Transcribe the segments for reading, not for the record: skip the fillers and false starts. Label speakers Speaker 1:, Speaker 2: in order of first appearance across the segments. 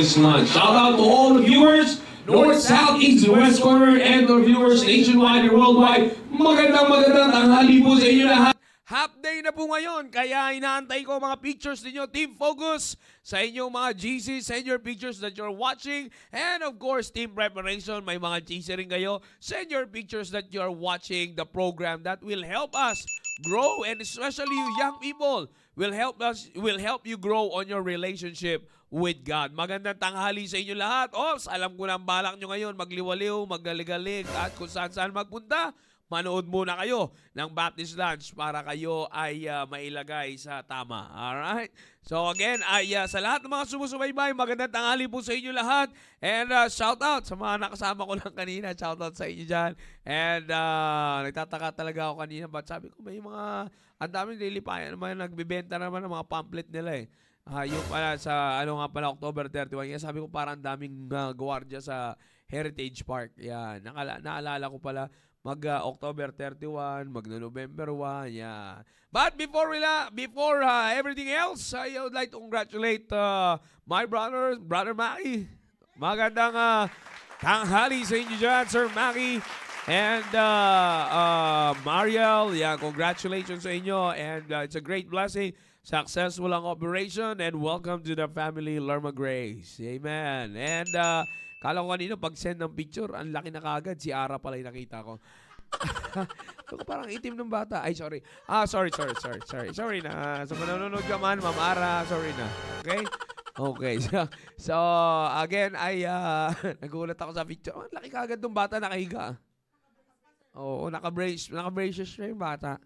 Speaker 1: this lunch. Shout out to all the viewers, North, South, East, and West Corner, and the viewers nationwide and worldwide. Magandang tanghali po sa inyo lahat.
Speaker 2: Half day na po ngayon, kaya inaantay ko mga pictures ninyo, Team Focus, sa inyong mga GC, send your pictures that you're watching, and of course, Team Preparation, may mga GC rin kayo, send your pictures that you're watching the program that will help us grow, and especially you young people, will help you grow on your relationship with God. Magandang tanghali sa inyo lahat. Alam ko na ang balak nyo ngayon, magliwaliw, maggaligalig, at kung saan-saan magpunta, manood muna kayo ng Baptist Lunch para kayo ay mailagay sa tama. Alright? So again, sa lahat ng mga sumusubaybay, magandang tanghali po sa inyo lahat. And shout out sa mga nakasama ko lang kanina. Shout out sa inyo dyan. And nagtataka talaga ako kanina. But sabi ko, may mga, ang daming lilipayan naman, nagbibenta naman ng mga pamphlet nila eh. Yung pala sa, October 31. Kaya sabi ko parang daming gwardiya sa Heritage Park. Yan. Naalala ko pala, October 31, November 1, yeah. But before everything else, I would like to congratulate my brother Maki. Magandang tanghali sa inyo dyan, Sir Maki. And Mariel, yeah, congratulations sa inyo. And it's a great blessing. Successful ang operation. And welcome to the family, Lerma Grace. Amen. And kala ko kanina, pag-send ng picture, ang laki na kagad. Si Ara pala yung nakita ko. Parang itim ng bata. Ay, sorry. Sorry na. So, kung nanonood ka man, Ma'am Ara, sorry na. Okay? Okay. So again, nagulat ako sa picture. Ang laki kagad ng bata, nakahiga. Oo, naka-braces na yung bata.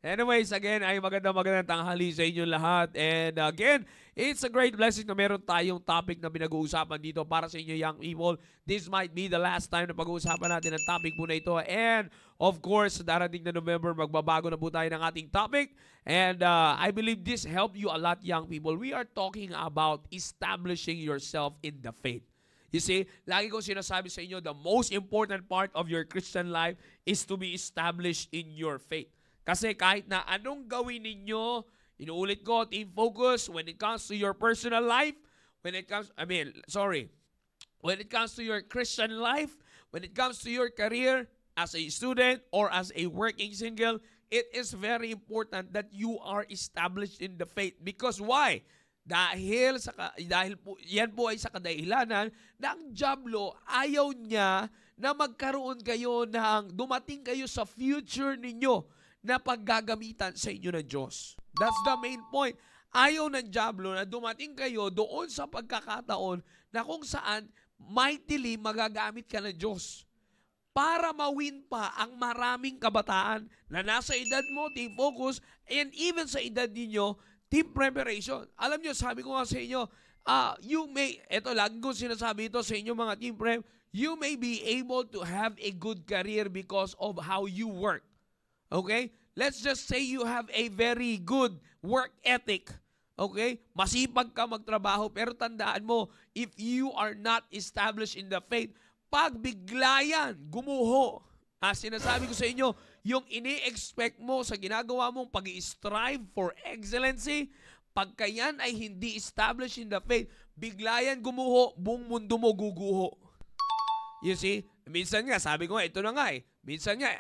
Speaker 2: Anyways, again, ay magandang tanghali sa inyo lahat. And again, it's a great blessing na meron tayong topic na pinag-uusapan dito para sa inyo young people. This might be the last time na pag-uusapan natin ang topic po na ito. And of course, darating na November, magbabago na po tayo ng ating topic. And I believe this helped you a lot, young people. We are talking about establishing yourself in the faith. You see, lagi ko sinasabi sa inyo, the most important part of your Christian life is to be established in your faith. Kasi kahit na anong gawin ninyo, inuulit ko, Team Focus, when it comes to your personal life, when it comes to your Christian life, when it comes to your career as a student or as a working single, it is very important that you are established in the faith. Because why? Dahil po, yan po ay sa kadahilanan na ang dyablo ayaw niya na magkaroon kayo dumating kayo sa future ninyo na paggagamitan sa inyo ng Diyos. That's the main point. Ayaw ng dyablo na dumating kayo doon sa pagkakataon na kung saan mightily magagamit ka ng Diyos para mawin pa ang maraming kabataan na nasa edad mo, Team Focus, and even sa edad ninyo, Team Preparation. Alam nyo, sabi ko nga sa inyo, lagi ko sinasabi ito sa inyo mga Team Prep, you may be able to have a good career because of how you work. Okay? Let's just say you have a very good work ethic. Okay? Masipag ka magtrabaho, pero tandaan mo, if you are not established in the faith, pag bigla yan, gumuho. Sinasabi ko sa inyo, yung ini-expect mo sa ginagawa mong pag-i-strive for excellency, pagka yan ay hindi established in the faith, bigla yan gumuho, buong mundo mo guguho. You see? Minsan nga, sabi ko nga, ito na nga minsan nga,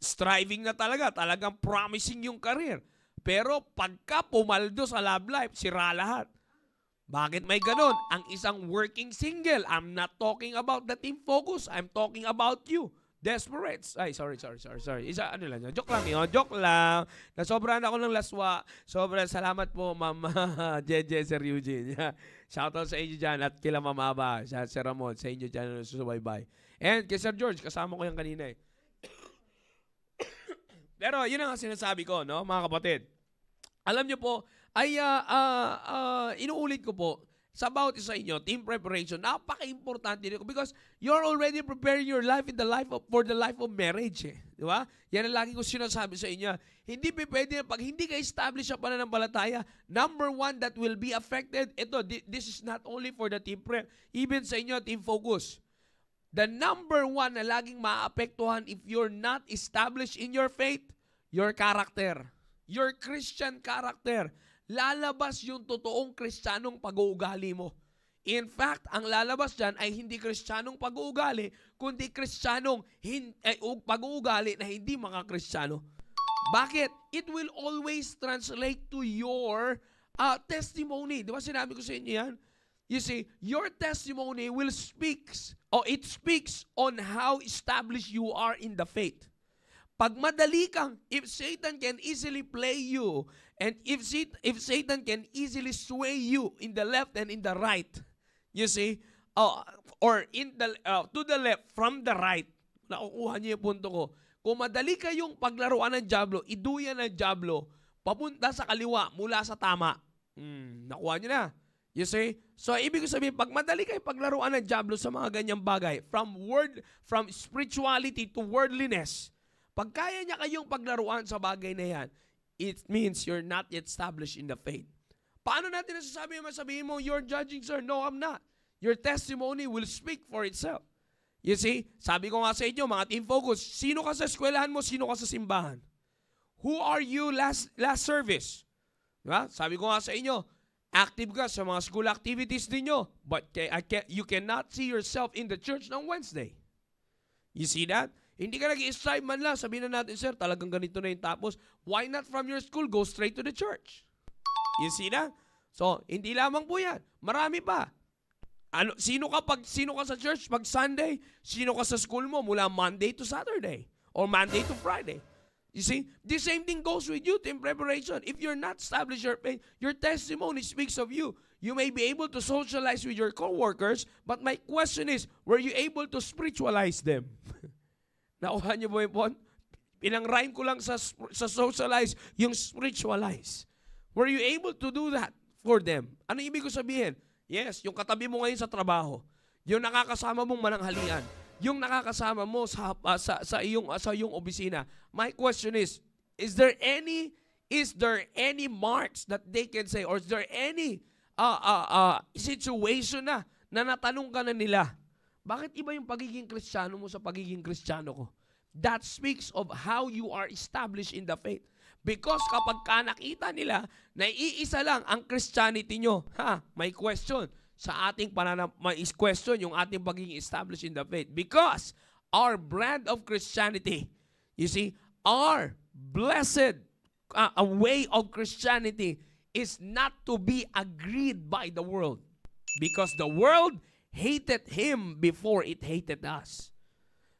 Speaker 2: striving na talagang promising yung career. Pero pagka pumaldo sa love life, sira lahat. Bakit may ganon? Ang isang working single, I'm not talking about the Team Focus, I'm talking about you. Desperates. Ay, sorry. Joke lang yun. Joke lang. Nasobrahan ako ng laswa. Sobrang salamat po, Ma'am Jeje, Sir Eugene. Shoutout sa inyo dyan at kila Ma'am Aba, Sir Ramon, sa inyo dyan na susubaybay. And kay Sir George, kasama ko yan kanina eh. Pero yun ang sinasabi ko, no, mga kapatid. Alam nyo po, ay inuulit ko po, sa about sa inyo, Team Preparation, napaka-importante nito because you're already preparing your life for the life of marriage. Di ba? Yan ang lagi ko sinasabi sa inyo. Hindi pwede na pag hindi ka establish sa pananampalataya, number one that will be affected, this is not only for the Team Prep, even sa inyo, Team Focus. The number one na laging maapektuhan if you're not established in your faith, your character. Your Christian character. Lalabas yung totoong Kristiyanong pag-uugali mo. In fact, ang lalabas dyan ay hindi Kristiyanong pag-uugali, kundi Kristiyanong pag-uugali na hindi mga-Kristiyano. Bakit? It will always translate to your testimony. Di ba sinabi ko sa inyo yan? You see, your testimony will speaks on how established you are in the faith. Pag madali kang, if Satan can easily play you, and if Satan can easily sway you in the left and in the right, you see, or in the to the left from the right, nakukuha niyo yung punto ko. Kung madali kayong paglaruan ng dyablo, iduyan ng dyablo, papunta sa kaliwa mula sa tama. Nakuha niyo na. You see? So, ibig sabihin, pag madali kayo paglaruan ng dyablo sa mga ganyang bagay, from spirituality to worldliness, pag kaya niya kayong paglaruan sa bagay na yan, it means you're not yet established in the faith. Paano natin masabihin mo, you're judging, sir? No, I'm not. Your testimony will speak for itself. You see? Sabi ko nga sa inyo, mga team focus, sino ka sa eskwelahan mo, sino ka sa simbahan? Who are you last service? Diba? Sabi ko nga sa inyo, active ka sa mga school activities ninyo, but you cannot see yourself in the church ng Wednesday. You see that? Hindi ka nag-i-strive man lang. Sabihin na natin, sir, talagang ganito na yung tapos. Why not from your school, go straight to the church? You see that? So, hindi lamang po yan. Marami pa. Sino ka sa church pag Sunday? Sino ka sa school mo mula Monday to Saturday? Or Monday to Friday? You see? The same thing goes with youth in preparation. If you're not established your faith, your testimony speaks of you. You may be able to socialize with your co-workers, but my question is, were you able to spiritualize them? Nakuha niyo po yung point? Pinang-rhyme ko lang sa socialize, yung spiritualize. Were you able to do that for them? Ano ibig ko sabihin? Yes, yung katabi mo ngayon sa trabaho, yung nakakasama mong mananghalian, yung nakakasama mo sa iyong opisina. My question is there any marks that they can say, or is there any situation na natanong ka na nila, bakit iba yung pagiging Kristiyano mo sa pagiging Kristiyano ko? That speaks of how you are established in the faith. Because kapag nakita nila na iisa lang ang Christianity nyo, may question sa ating may question yung ating pagiging established in the faith. Because our brand of Christianity, you see, our blessed a way of Christianity is not to be agreed by the world. Because the world hated Him before it hated us.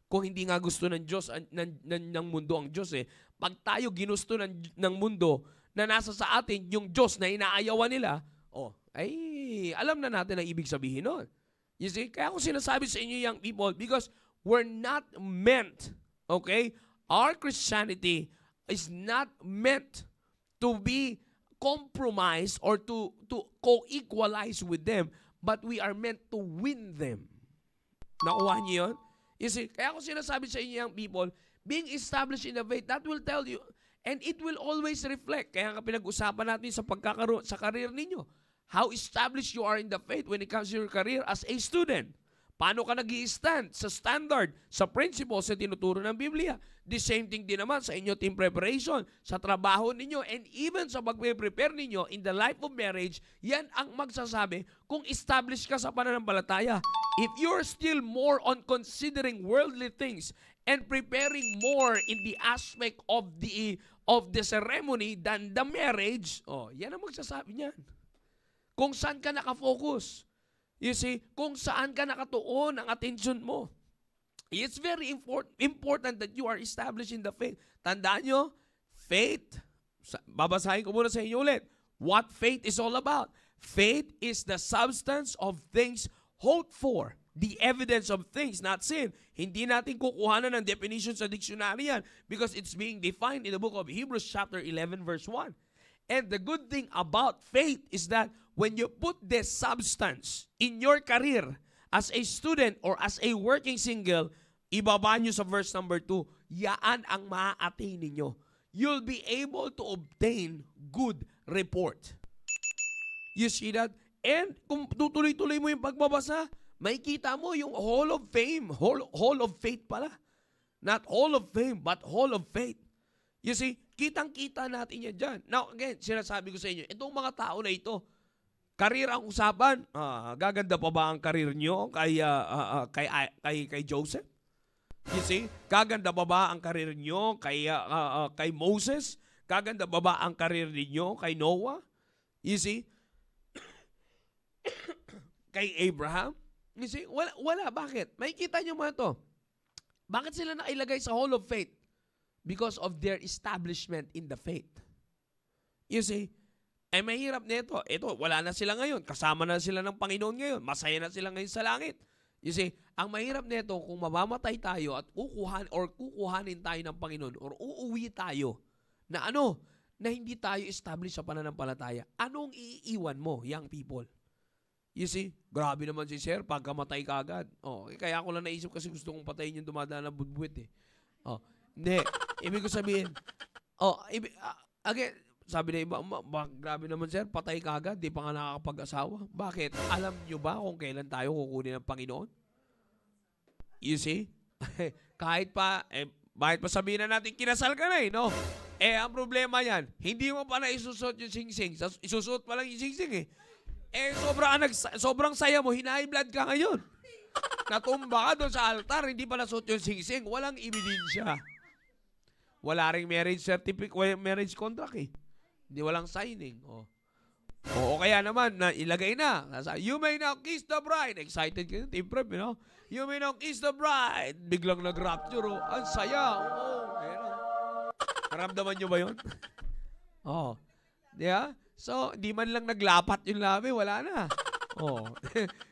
Speaker 2: Kung hindi nga gusto ng Diyos, ng mundo ang Diyos pag tayo ginusto ng mundo na nasa sa atin yung Diyos na inaayawan nila, alam na natin ang ibig sabihin nun. You see? Kaya ako sinasabi sa inyo, young people, because we're not meant, okay? Our Christianity is not meant to be compromised or to co-equalize with them, but we are meant to win them. Nakuha niyo yun? You see, kaya ako sinasabi sa inyo, young people, being established in the faith, that will tell you, and it will always reflect. Kaya nga pinag-usapan natin sa career ninyo, how established you are in the faith when it comes to your career as a student. Paano ka nag-i-stand sa standard, sa principles sa tinuturo ng Biblia. The same thing din naman sa inyo team preparation, sa trabaho ninyo, and even sa pag-prepare ninyo in the life of marriage, yan ang magsasabi kung established ka sa pananampalataya. If you're still more on considering worldly things and preparing more in the aspect of the ceremony than the marriage, yan ang magsasabi niyan. Kung saan ka nakafocus. You see, kung saan ka nakatuon ang attention mo. It's very important that you are established in the faith. Tandaan nyo, faith, babasahin ko muna sa inyo ulit. What faith is all about? Faith is the substance of things hoped for. The evidence of things not seen. Hindi natin kukuhanan ng definition sa dictionary yan because it's being defined in the book of Hebrews chapter 11 verse 1. And the good thing about faith is that when you put this substance in your career as a student or as a working single, ibaba nyo sa verse number 2, yaan ang maa-attain ninyo. You'll be able to obtain good report. You see that? And kung tutuloy-tuloy mo yung pagbabasa, makikita mo yung Hall of Fame, Hall of Faith pala. Not Hall of Fame, but Hall of Faith. You see, kitang-kita natin yan dyan. Now, again, sinasabi ko sa inyo, itong mga tao na ito, Career ang usapan. Gaganda pa ba ang career nyo kay Joseph? You see? Gaganda pa ba ang career nyo kay Moses? Gaganda pa ba ang career ninyo kay Noah? You see? Kay Abraham? You see? Wala. Bakit? Makikita nyo mga to. Bakit sila nailagay sa Hall of Faith? Because of their establishment in the faith. You see? Ay mahirap nito. Ito, wala na sila ngayon. Kasama na sila ng Panginoon ngayon. Masaya na sila ngayon sa langit. You see, ang mahirap nito kung mamamatay tayo at kukuhanin tayo ng Panginoon or uuwi tayo na na hindi tayo established sa pananampalataya. Anong iiwan mo, young people? You see, grabe naman si Sir, pagkamatay ka agad. Kaya ako lang naisip kasi gusto kong patayin yung dumadaan ng budbuwit eh. Hindi, ibig ko sabihin, again, sabi na iba, grabe naman Sir, patay ka agad, di pa nga nakakapag-asawa. Bakit? Alam nyo ba kung kailan tayo kukunin ng Panginoon? You see? Kahit pa sabihin na natin, kinasal ka na no? Ang problema yan, hindi mo pa na isusot yung singsing. Isusot pa lang yung singsing sobrang saya mo, high blood ka ngayon. Natumba ka doon sa altar, hindi pa nasuot yung singsing. Walang ebidensya. Wala ring marriage certificate, marriage contract Hindi walang signing. O kaya naman, ilagay na. You may now kiss the bride. Excited kayo, team prep, You may now kiss the bride. Biglang nag-rapture, Ang saya. Naramdaman nyo ba yun? Yeah? So, di man lang naglapat yung labi, wala na.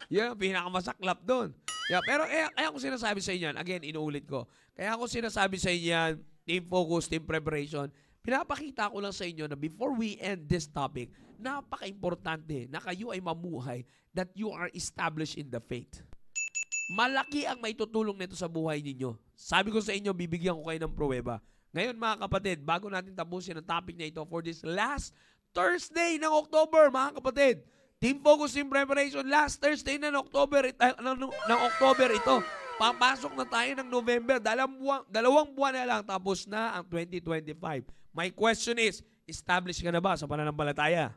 Speaker 2: Yan ang pinakamasaklap doon. Yeah, pero kaya ako sinasabi sa inyo, again, inuulit ko. Kaya ako sinasabi sa inyo, team focus, team preparation, pinapakita ko lang sa inyo na before we end this topic, napaka-importante na kayo ay mamuhay that you are established in the faith. Malaki ang maitutulong nito sa buhay ninyo. Sabi ko sa inyo, bibigyan ko kayo ng pruweba. Ngayon mga kapatid, bago natin tapusin ang topic na ito for this last Thursday ng October, mga kapatid, Team Focus, Team Preparation, last Thursday ng October ito. Papasok na tayo ng November, dalawang buwan na lang, tapos na ang 2025. My question is, established ka na ba sa pananampalataya?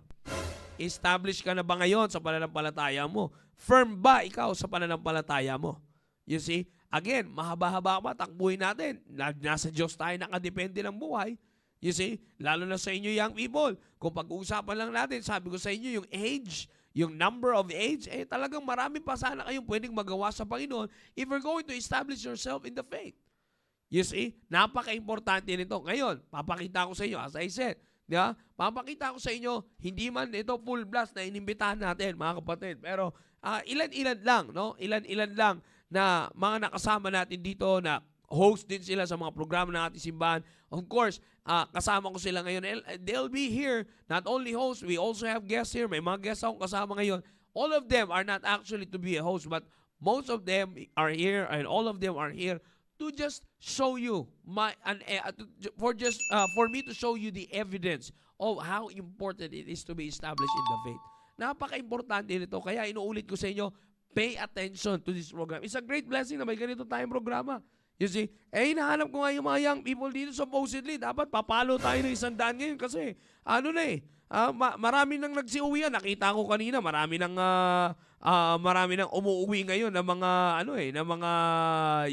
Speaker 2: Established ka na ba ngayon sa pananampalataya mo? Firm ba ikaw sa pananampalataya mo? You see? Again, mahaba-haba pa, takbuhin natin. Nasa Diyos tayo nakadepende ng buhay. You see? Lalo na sa inyo, young people. Kung pag-uusapan lang natin, sabi ko sa inyo, yung age, yung number of age, talagang marami pa sana kayong pwedeng magawa sa Panginoon if you're going to establish yourself in the faith. You see? Napaka-importante nito. Ngayon, papakita ko sa inyo, as I said, papakita ko sa inyo, hindi man ito full blast na inimbitahan natin, mga kapatid. Pero ilan-ilan lang, Ilan-ilan lang na mga nakasama natin dito na host din sila sa mga programa ng ating simbahan. Of course, kasama ko sila ngayon. They'll be here, not only hosts, we also have guests here. May mga guests akong kasama ngayon. All of them are not actually to be a host, but most of them are here and all of them are here to just show you for me to show you the evidence of how important it is to be established in the faith. Napaka-importante nito. Kaya inuulit ko sa inyo, pay attention to this program. It's a great blessing na may ganito tayong programa. You see? Hinahanap ko nga yung mga young people dito supposedly. Dapat papalo tayo ng 100 ngayon kasi marami nang nagsiuwi. Nakita ko kanina, marami nang umuuwi ngayon ng mga ng mga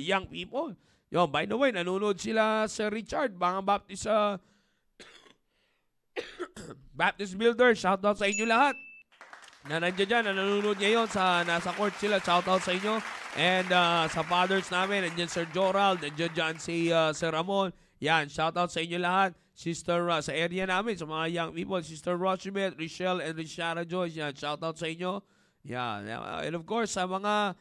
Speaker 2: young people. Yo, by the way, nanonood sila sa Richard, mga Baptist Builder. Shout out sa inyo lahat. Na nandiyan dyan, nanonood ngayon nasa court sila. Shout out sa inyo. And sa fathers namin, nandiyan Sir Jorald, nandiyan dyan si Sir Ramon. Yan, shout out sa inyo lahat. Sister, sa area namin, sa mga young people, Sister Rochibet, Richelle, and Richara Joyce. Yan, shout out sa inyo. Yan. And of course, sa mga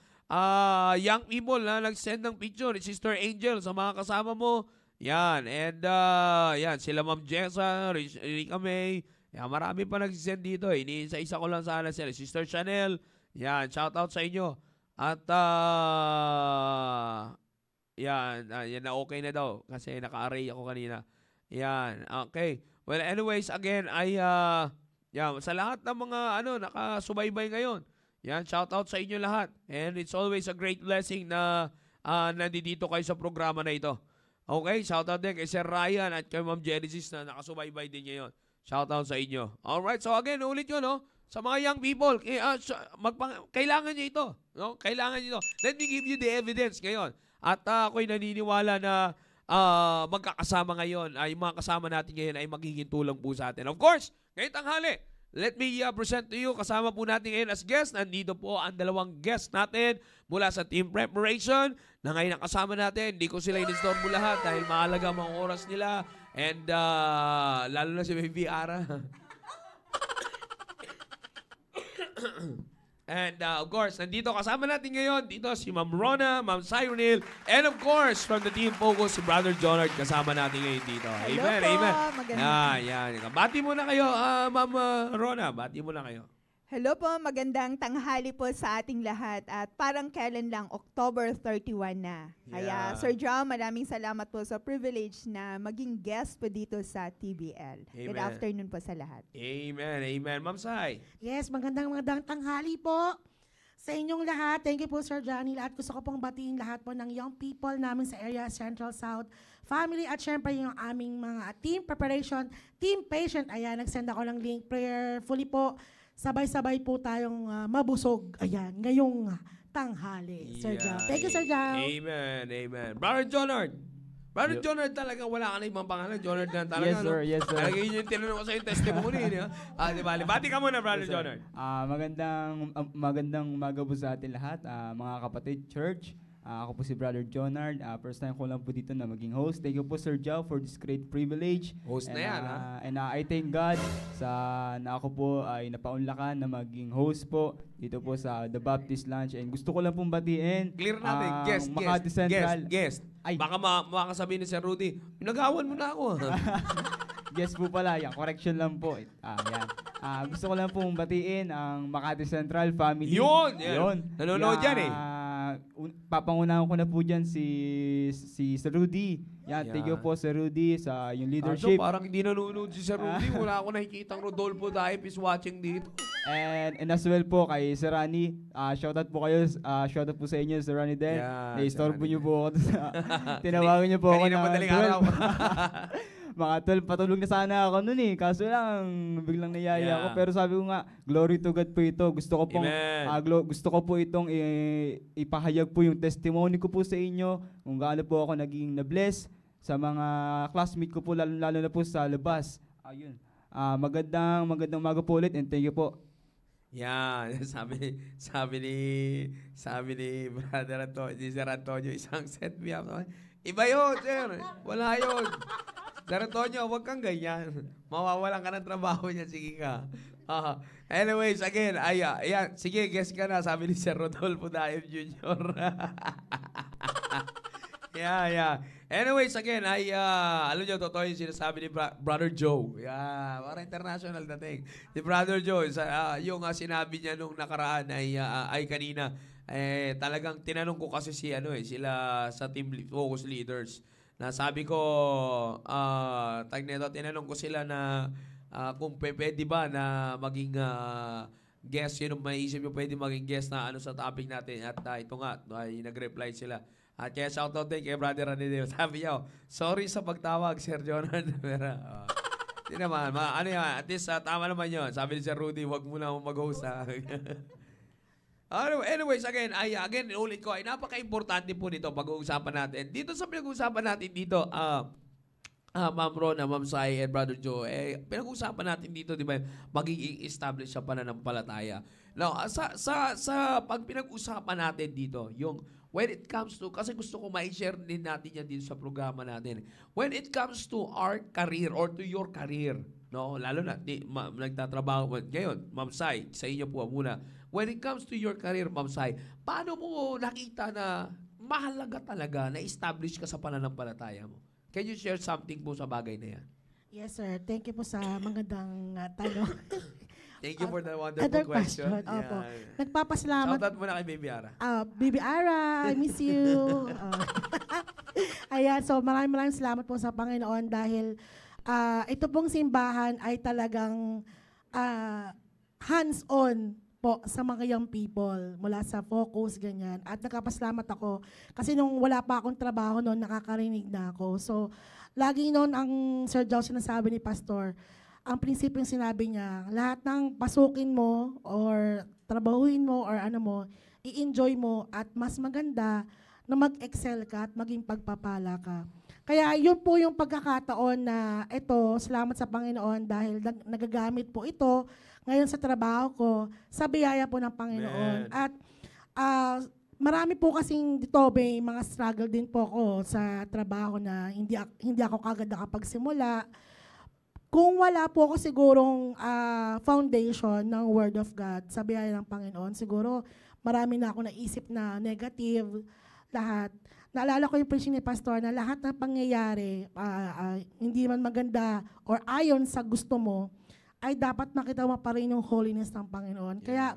Speaker 2: young people na nag-send ng picture, Sister Angel, sa mga kasama mo. Yan. And yan, sila Ma'am Jessa, Rika May. Yan, marami pa nag-send dito. Iniisa-isa ko lang sana sila. Sister Chanel. Yan, shout out sa inyo. At yan na okay na daw kasi naka-array ako kanina. Yan, okay. Well, anyways, again, sa lahat ng mga nakasubaybay ngayon. Yan, shout out sa inyo lahat. And it's always a great blessing na nandito kayo sa programa na ito. Okay, shout out din kay Sir Ryan at kay Ma'am Genesis na nakasubaybay din ngayon. Shout out sa inyo. Alright, so again, ulit yun, sa mga young people, kailangan nyo ito. No? Kailangan nyo ito. Let me give you the evidence ngayon. At ako'y naniniwala na magkakasama ngayon, ay mga kasama natin ngayon ay magiging tulong po sa atin. Of course, ngayong tanghali, let me present to you, kasama po natin ngayon as guest. Nandito po ang dalawang guest natin mula sa team preparation na ngayon ang kasama natin. Hindi ko sila inistorbo lahat dahil mahalaga mga oras nila. And lalo na si Baby Ara. And of course, nandito kasama natin ngayon, dito si Ma'am Rona, Ma'am Cyril, and of course, from the Team Focus, si Brother Jonard, kasama natin ngayon dito.
Speaker 3: Hello
Speaker 2: Amen,
Speaker 3: po,
Speaker 2: amen.
Speaker 3: magandang-
Speaker 2: Yan. Bati muna kayo, Ma'am Rona, bati muna kayo.
Speaker 3: Hello po, magandang tanghali po sa ating lahat. At parang kailan lang, October 31 na. Kaya,
Speaker 2: Yeah.
Speaker 3: Sir John, maraming salamat po sa privilege na maging guest po dito sa TBL. Good
Speaker 2: Amen.
Speaker 3: afternoon po sa lahat.
Speaker 2: Amen, amen. Ma'am Sai.
Speaker 4: Yes, magandang tanghali po sa inyong lahat. Thank you po, Sir Johnny. At gusto ko pong batiin lahat po ng young people namin sa area Central South family at syempre yung aming mga team preparation, team patient. Ayan, nag-send ako ng link prayerfully po. Sabay-sabay po tayong mabusog. Ayan, ngayong tanghali, Sir John. Thank you, Sir John.
Speaker 2: Amen, amen. Brother Jonard. Brother
Speaker 5: Yo.
Speaker 2: Jonard talaga, wala ka na ibang pangalan. Jonard na talaga.
Speaker 5: Yes, sir.
Speaker 2: no?
Speaker 5: Yes, sir.
Speaker 2: Talaga yun yung tinanong ko sa yung testimony. Di ba? Di ba? Bati ka muna, Brother
Speaker 5: Yes, sir.
Speaker 2: Jonard.
Speaker 5: Magandang umaga po sa atin lahat, mga kapatid church. Ako po si Brother Jonard. First time ko lang po dito na maging host. Thank you po, Sir Joe, for this great privilege.
Speaker 2: Host na yan, ha?
Speaker 5: And I thank God na ako po ay napaunlakan na maging host po dito po sa The Baptist Lunch. And gusto ko lang pong batiin.
Speaker 2: Clear natin.
Speaker 5: ang Makati Central.
Speaker 2: Guest.
Speaker 5: Ay.
Speaker 2: Baka makakasabihin ni Sir Rudy, nagawan mo na ako.
Speaker 5: Guess po pala, yan. Correction lang po. Yan. Gusto ko lang pong batiin ang Makati Central family.
Speaker 2: Yun. Nanonood yan eh.
Speaker 5: Papangunahan ko na po dyan si Sir Rudy. Yan,
Speaker 2: Yan.
Speaker 5: thank you po Sir Rudy sa yung
Speaker 2: Leadership.
Speaker 5: leadership.
Speaker 2: Parang hindi nanonood si Sir Rudy. Wala ako nakikitang Rodolfo Daip is watching dito.
Speaker 5: And as well po kay Sir Rani. Shoutout po kayo. Shoutout po sa inyo, Sir Rani din.
Speaker 2: Yeah,
Speaker 5: Na-istorbo
Speaker 2: Sir Rani.
Speaker 5: niyo po ako. Tinawagan niyo po ako
Speaker 2: Kanina
Speaker 5: na
Speaker 2: madaling
Speaker 5: 12.
Speaker 2: araw.
Speaker 5: Mga 12, patulog na sana ako nun eh. Kaso lang, biglang niyaya
Speaker 2: Yeah.
Speaker 5: ako. Pero sabi ko nga, glory to God po ito. Gusto ko pong,
Speaker 2: Amen.
Speaker 5: gusto ko po itong ipahayag po yung testimony ko po sa inyo. Kung gaano po ako naging na-bless sa mga classmate ko po, lalo na po sa labas. Ayun. Magandang umaga po ulit and thank you po.
Speaker 2: Yan, sabi ni Brother Antonio, si Sir Antonio, isang set me up. Iba yun, sir. Wala yun. Sir Antonio, huwag kang ganyan. Mawawalan ka ng trabaho niya, sige ka. Anyways, again, ayan, sige, guess ka na, sabi ni Sir Rodolfo Daib Jr. Yeah. Anyways, again, alam nyo, totoo yung sinasabi ni Brother Joe. Yeah, parang international dating. Si Brother Joe, yung sinabi niya nung nakaraan ay kanina, talagang tinanong ko kasi sila sa team focus leaders. Na sabi ko, tinanong ko sila na kung pwede ba na maging guest, yun ang maisip nyo, pwede maging guest na sa topic natin. At ito nga, ay nag-reply sila. At kaya shoutout din kay Brother Ranideo. Sabi niya, sorry sa pagtawag, Sir Jonathan. Pero, di naman, at least tama naman yun. Sabi ni Sir Rudy, wag mo na mag-host. Anyways, again, ulit ko, ay napaka-importante po nito pag-uusapan natin. Dito sa pinag-uusapan natin dito, Ma'am Rona, Ma'am Sai, and Brother Joe, pinag-uusapan natin dito, di ba, magiging establish sa pananampalataya. Now, sa pag pinag-uusapan natin dito, yung when it comes to, kasi gusto ko ma-share din natin yan dito sa programa natin. When it comes to our career or to your career, no, lalo na, nagtatrabaho, ngayon, Ma'am Sai, sa inyo po muna. When it comes to your career, Ma'am Sai, paano mo nakita na mahalaga talaga na establish ka sa pananampalataya mo? Can you share something po sa bagay na yan?
Speaker 4: Yes, sir. Thank you po sa magandang tanong.
Speaker 2: Thank you for the wonderful
Speaker 4: Other
Speaker 2: question.
Speaker 4: Opo.
Speaker 2: Yeah.
Speaker 4: Nagpapasalamat.
Speaker 2: Shoutout muna kay Baby Ara.
Speaker 4: Bibi Ara, I miss you. Ayan, so maraming salamat po sa Panginoon dahil ito pong simbahan ay talagang hands-on po sa mga young people mula sa focus, ganyan. At nagpapasalamat ako kasi nung wala pa akong trabaho noon, nakakarinig na ako. So, lagi noon ang Sir Joe sinasabi ni Pastor, ang prinsipyo yung sinabi niya, lahat ng pasukin mo or trabahuin mo or ano mo, i-enjoy mo at mas maganda na mag-excel ka at maging pagpapala ka. Kaya yun po yung pagkakataon na ito, salamat sa Panginoon dahil nagagamit po ito ngayon sa trabaho ko, sa biyaya po ng Panginoon.
Speaker 2: Amen.
Speaker 4: At marami po kasing dito, may mga struggle din po ako sa trabaho na hindi ako kagad nakapagsimula. Kung wala po ako sigurong foundation ng Word of God sa biyaya ng Panginoon, siguro marami na ako naisip na negative, lahat. Naalala ko yung preaching ni Pastor na lahat ng pangyayari, hindi man maganda or ayon sa gusto mo, ay dapat makita mo pa rin yung holiness ng Panginoon. Kaya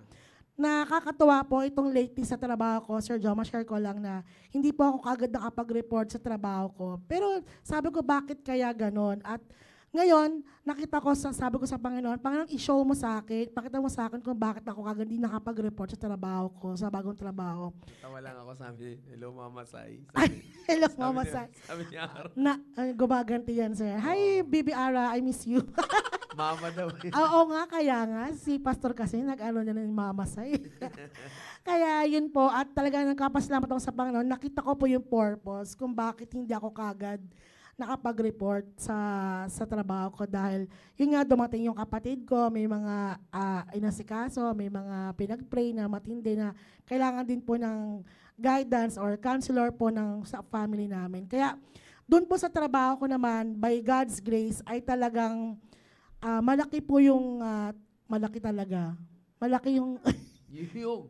Speaker 4: nakakatuwa po itong lately sa trabaho ko, Sir Joe, ma-share ko lang na hindi po ako kagad nakapag-report sa trabaho ko. Pero sabi ko, bakit kaya ganon? At ngayon, sabi ko sa Panginoon, Panginoon, i-show mo sa akin, pakita mo sa akin kung bakit ako kagad hindi nakapag-report sa trabaho ko, sa bagong trabaho.
Speaker 2: Tawa lang ako, sabi, hello Mama Sai.
Speaker 4: Hello, Mama Sai.
Speaker 2: Sabi niya, Aaron,
Speaker 4: Gumaganti yan, sir. Hi, Bibi Ara, I miss you.
Speaker 2: Mama daw.
Speaker 4: Oo nga, kaya nga, si Pastor kasi nag-ano niya ng Mama Sai. Kaya yun po, at talaga nagkapasalamat ako sa Panginoon, nakita ko po yung purpose kung bakit hindi ako kagad nakapag-report sa trabaho ko dahil yun nga dumating yung kapatid ko, may mga inasikaso, may mga pinag-pray na matindi na kailangan din po ng guidance or counselor po sa family namin. Kaya doon po sa trabaho ko naman, by God's grace, ay talagang malaki po yung, malaki talaga. Malaki yung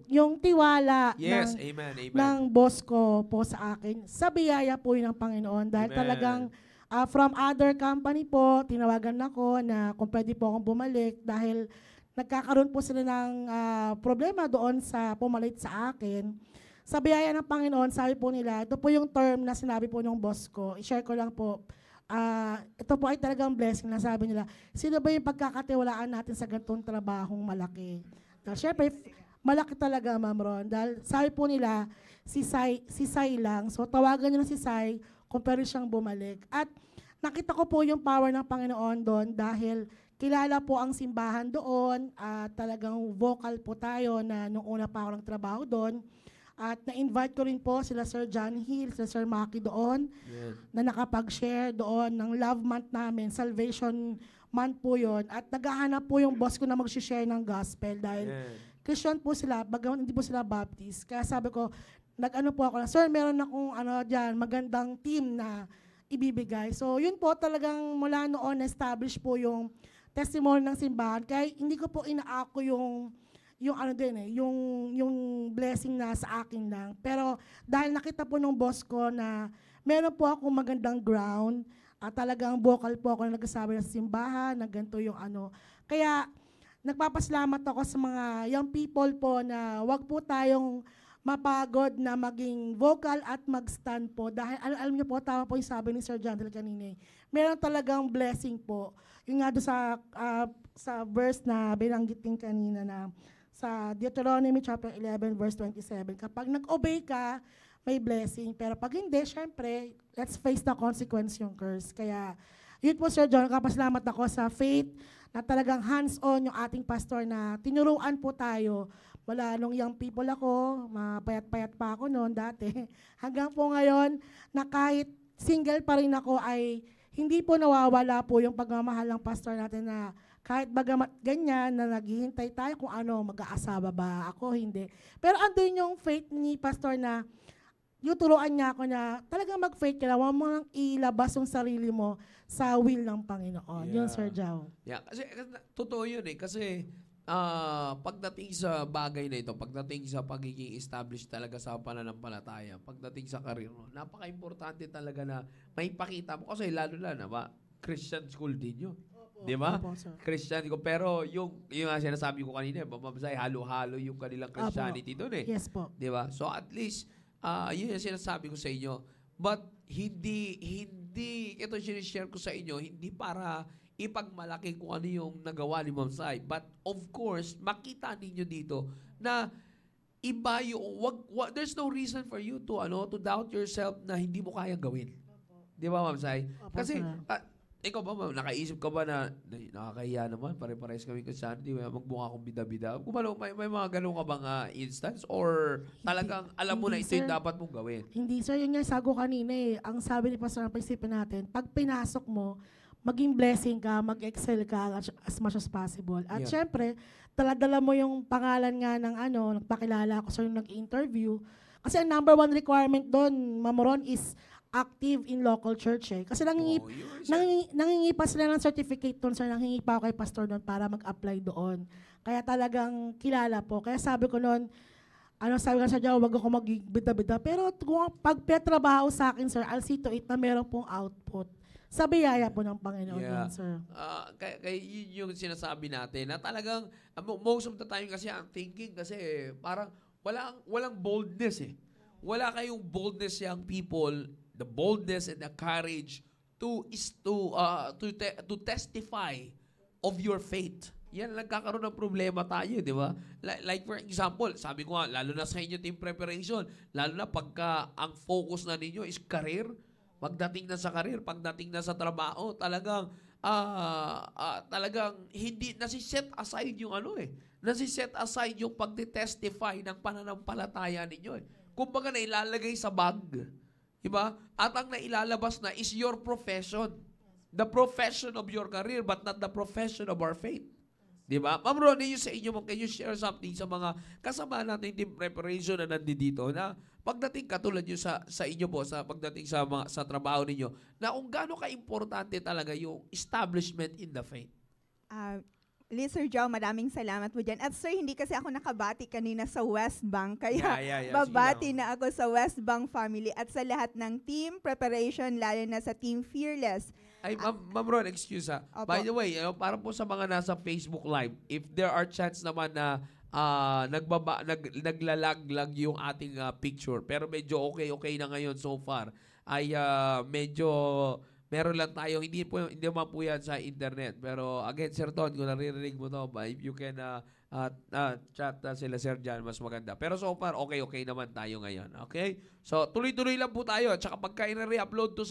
Speaker 4: yung tiwala
Speaker 2: yes, amen, amen.
Speaker 4: ng boss ko po sa akin. Sa biyaya po yun ng Panginoon. Dahil
Speaker 2: Amen.
Speaker 4: talagang from other company po, tinawagan ako na kung pwede po akong bumalik dahil nagkakaroon po sila ng problema doon sa pumalit sa akin. Sa biyaya ng Panginoon, sabi po nila, ito po yung term na sinabi po ng boss ko. I-share ko lang po. Ito po ay talagang blessing na sabi nila, sino ba yung pagkakatiwalaan natin sa ganitong trabahong malaki? Dahil syempre, malaki talaga, Ma'am Ron. Dahil sabi po nila, si Sai lang. So tawagan niyo na si Sai kung pwede siyang bumalik. At nakita ko po yung power ng Panginoon doon dahil kilala po ang simbahan doon. At talagang vocal po tayo na nung una pa ako ng trabaho doon. At na-invite ko rin po sila Sir John Hill, sila Sir Maki doon, na nakapag-share doon ng Love Month namin, Salvation Month po yun. At naghahanap po yung boss ko na mag-share ng gospel dahil Christian po sila, bagaman hindi po sila Baptist. Kaya sabi ko, nag-ano po ako na, Sir, meron akong magandang team na ibibigay. So yun po talagang mula noon na-establish po yung testimony ng simbahan. Kaya hindi ko po inaako yung blessing na sa akin lang. Pero dahil nakita po nung boss ko na meron po akong magandang ground, talagang vocal po ako na nagsasabi sa simbahan, na ganito yung ano. Kaya nagpapasalamat ako sa mga young people po na wag po tayong mapagod na maging vocal at mag-stand po. Dahil alam niyo po, tama po yung sabi ni Sir Jantel kanina. Meron talagang blessing po. Yung nga doon sa verse na binanggit din kanina na sa Deuteronomy chapter 11 verse 27. Kapag nag-obey ka, may blessing. Pero pag hindi, syempre, let's face the consequence yung curse. Kaya yun po, Sir John, kapasalamat ako sa faith na talagang hands-on yung ating pastor na tinuruan po tayo. Wala nung young people ako, mapayat-payat pa ako noon dati. Hanggang po ngayon, na kahit single pa rin ako ay hindi po nawawala po yung pagmamahal ng pastor natin na kahit bagamat ganyan na naghihintay tayo kung ano, mag-aasawa ba ako, hindi. Pero andun yung faith ni pastor na yung turuan niya ako na talagang mag-faith ka lang, huwag mo nang ilabas yung sarili mo sa will ng Panginoon. Yun, Sir Jao.
Speaker 2: Yeah, kasi totoo yun eh. Kasi pagdating sa bagay na ito, pagdating sa pagiging established talaga sa pananampalataya, pagdating sa karir mo, napaka-importante talaga na may pakita mo. Kasi lalo na, Christian school din yun. Di ba? Christian ko. Pero yung sinasabi ko kanina, mamamsay, halo-halo yung kanilang Christianity doon eh.
Speaker 4: Yes po.
Speaker 2: Di ba? So at least, yun yung sinasabi ko sa inyo. But hindi, ito sinishare ko sa inyo, hindi para ipagmalaki kung ano yung nagawa ni Ma'am Sai. But of course, makita ninyo dito na iba yung, there's no reason for you to doubt yourself na hindi mo kaya gawin. Di ba, Ma'am Sai? Kasi, ikaw ba, ma'am, nakaisip ka ba na nakakahiya naman, pare-pares kami kung saan, di ba, magmukha akong bida-bida. Kumalo, may mga ganun ka bang instance? Or talagang alam mo na
Speaker 4: Hindi,
Speaker 2: ito yung
Speaker 4: sir.
Speaker 2: dapat mong gawin?
Speaker 4: Hindi, sir. Yun nga sago kanina eh. Ang sabi ni Pastor, ang prinsipyo natin, pag pinasok mo, maging blessing ka, mag-excel ka as much as possible. At
Speaker 2: Yeah.
Speaker 4: syempre, dala mo yung pangalan nga ng nagpakilala ako sa yung nag-interview. Kasi ang number 1 requirement doon, Ma'am Ron, is active in local church eh. Kasi
Speaker 2: Oh,
Speaker 4: nangingi pa sila ng certificate doon, sir. Nangingi pa ako kay Pastor doon para mag-apply doon. Kaya talagang kilala po. Kaya sabi ko noon, sabi ko sa Diyan, wag ako magbida-bida. Pero kung pag petrabaho sa akin, sir, I'll see to it na meron pong output. Sa biyaya po ng Panginoon
Speaker 2: Yeah.
Speaker 4: yun, sir.
Speaker 2: Kaya yun yung sinasabi natin na talagang most of the time kasi ang thinking kasi parang walang boldness eh. Wala kayong boldness young people, the boldness and the courage to testify of your faith. Yan nagkakaroon ng problema tayo, di ba? Like for example, sabi ko nga, lalo na sa inyo team preparation, lalo na pagka ang focus na ninyo is career, pagdating na sa career, pagdating na sa trabaho, talagang hindi nasi-set aside yung nasi-set aside yung pagte-testify ng pananampalataya ninyo eh. Kumbaga nailalagay sa bag. Diba? At ang nailalabas na is your profession. The profession of your career but not the profession of our faith. Diba? Ma'am Ronnie, yung sa inyo, can you share something sa mga kasama natin team preparation na nandito na pagdating katulad nyo sa inyo po, pagdating sa trabaho ninyo, na kung gaano ka-importante talaga yung establishment in the faith?
Speaker 3: Sir Joe, maraming salamat po dyan. At sir, hindi kasi ako nakabati kanina sa West Bank, kaya
Speaker 2: Yeah.
Speaker 3: babati
Speaker 2: Sige lang.
Speaker 3: na ako sa West Bank family at sa lahat ng team preparation, lalo na sa Team Fearless.
Speaker 2: Ay, Ma'am Ron, excuse ha.
Speaker 3: Opo.
Speaker 2: By the way, para po sa mga nasa Facebook Live, if there are chance naman na naglalag yung ating picture, pero medyo okay na ngayon so far, ay medyo meron lang tayo, hindi man po yan sa internet. Pero again, Sir Ton, kung naririnig mo to, if you can chat sila Sir Jan, mas maganda. Pero so far, okay naman tayo ngayon. Okay? So, tuloy-tuloy lang po tayo. Tsaka pagka i-re-upload to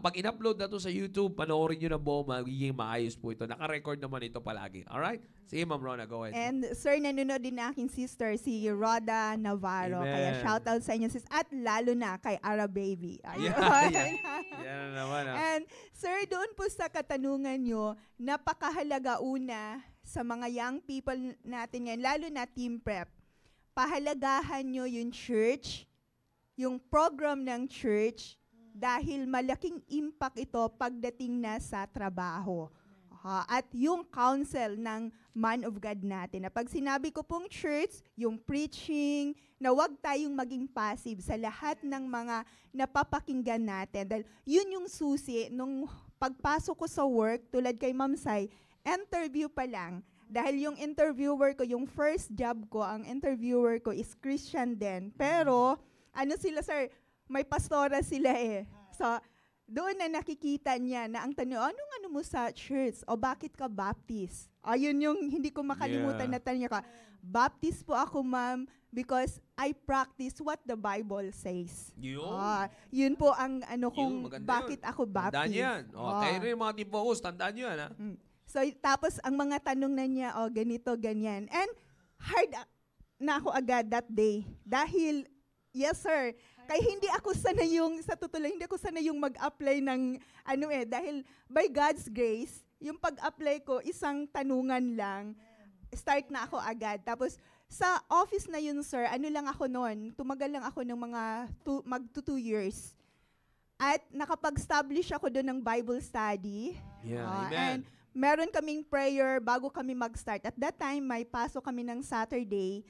Speaker 2: pag in-upload na to sa YouTube, panoorin nyo na buo, magiging maayos po ito. Naka-record naman ito palagi. Alright? Sige, Ma'am Rona, go ahead.
Speaker 3: And sir, nanonood din na aking sister, si Rhoda Navarro.
Speaker 2: Amen.
Speaker 3: Kaya shoutout sa inyo sis. At lalo na kay Ara Baby. Ayun.
Speaker 2: Yan na naman.
Speaker 3: And sir, doon po sa katanungan nyo, napakahalaga una sa mga young people natin ngayon, lalo na team prep. Pahalagahan nyo yung church, yung program ng church, dahil malaking impact ito pagdating na sa trabaho. At yung counsel ng man of God natin. Na pag sinabi ko pong church, yung preaching, na huwag tayong maging passive sa lahat ng mga napapakinggan natin. Dahil yun yung susi nung pagpasok ko sa work, tulad kay Ma'am Sai, interview pa lang. Dahil yung interviewer ko, yung first job ko, ang interviewer ko is Christian din. Pero, sila sir, may pastora sila eh. So, doon na nakikita niya na ang tanong, anong mo sa church? O bakit ka Baptist? Ayun yung hindi ko makalimutan na tanong ka. Baptist po ako, ma'am, because I practice what the Bible says. Yun po ang kung bakit ako Baptist.
Speaker 2: Tandaan yan. Kayo rin mga team focus, tandaan nyo yan.
Speaker 3: So, tapos ang mga tanong na niya, ganito, ganyan. And hard na ako agad that day. Dahil, yes sir, kaya hindi ako sanay sa totoo lang, hindi ako sanay yung mag-apply ng, dahil by God's grace, yung pag-apply ko, isang tanungan lang, start na ako agad. Tapos, sa office na yun, sir, lang ako noon, tumagal lang ako ng mga mag-2 years. At nakapag-establish ako doon ng Bible study.
Speaker 2: Yeah,
Speaker 3: And
Speaker 2: amen.
Speaker 3: meron kaming prayer bago kami mag-start. At that time, may pasok kami ng Saturday.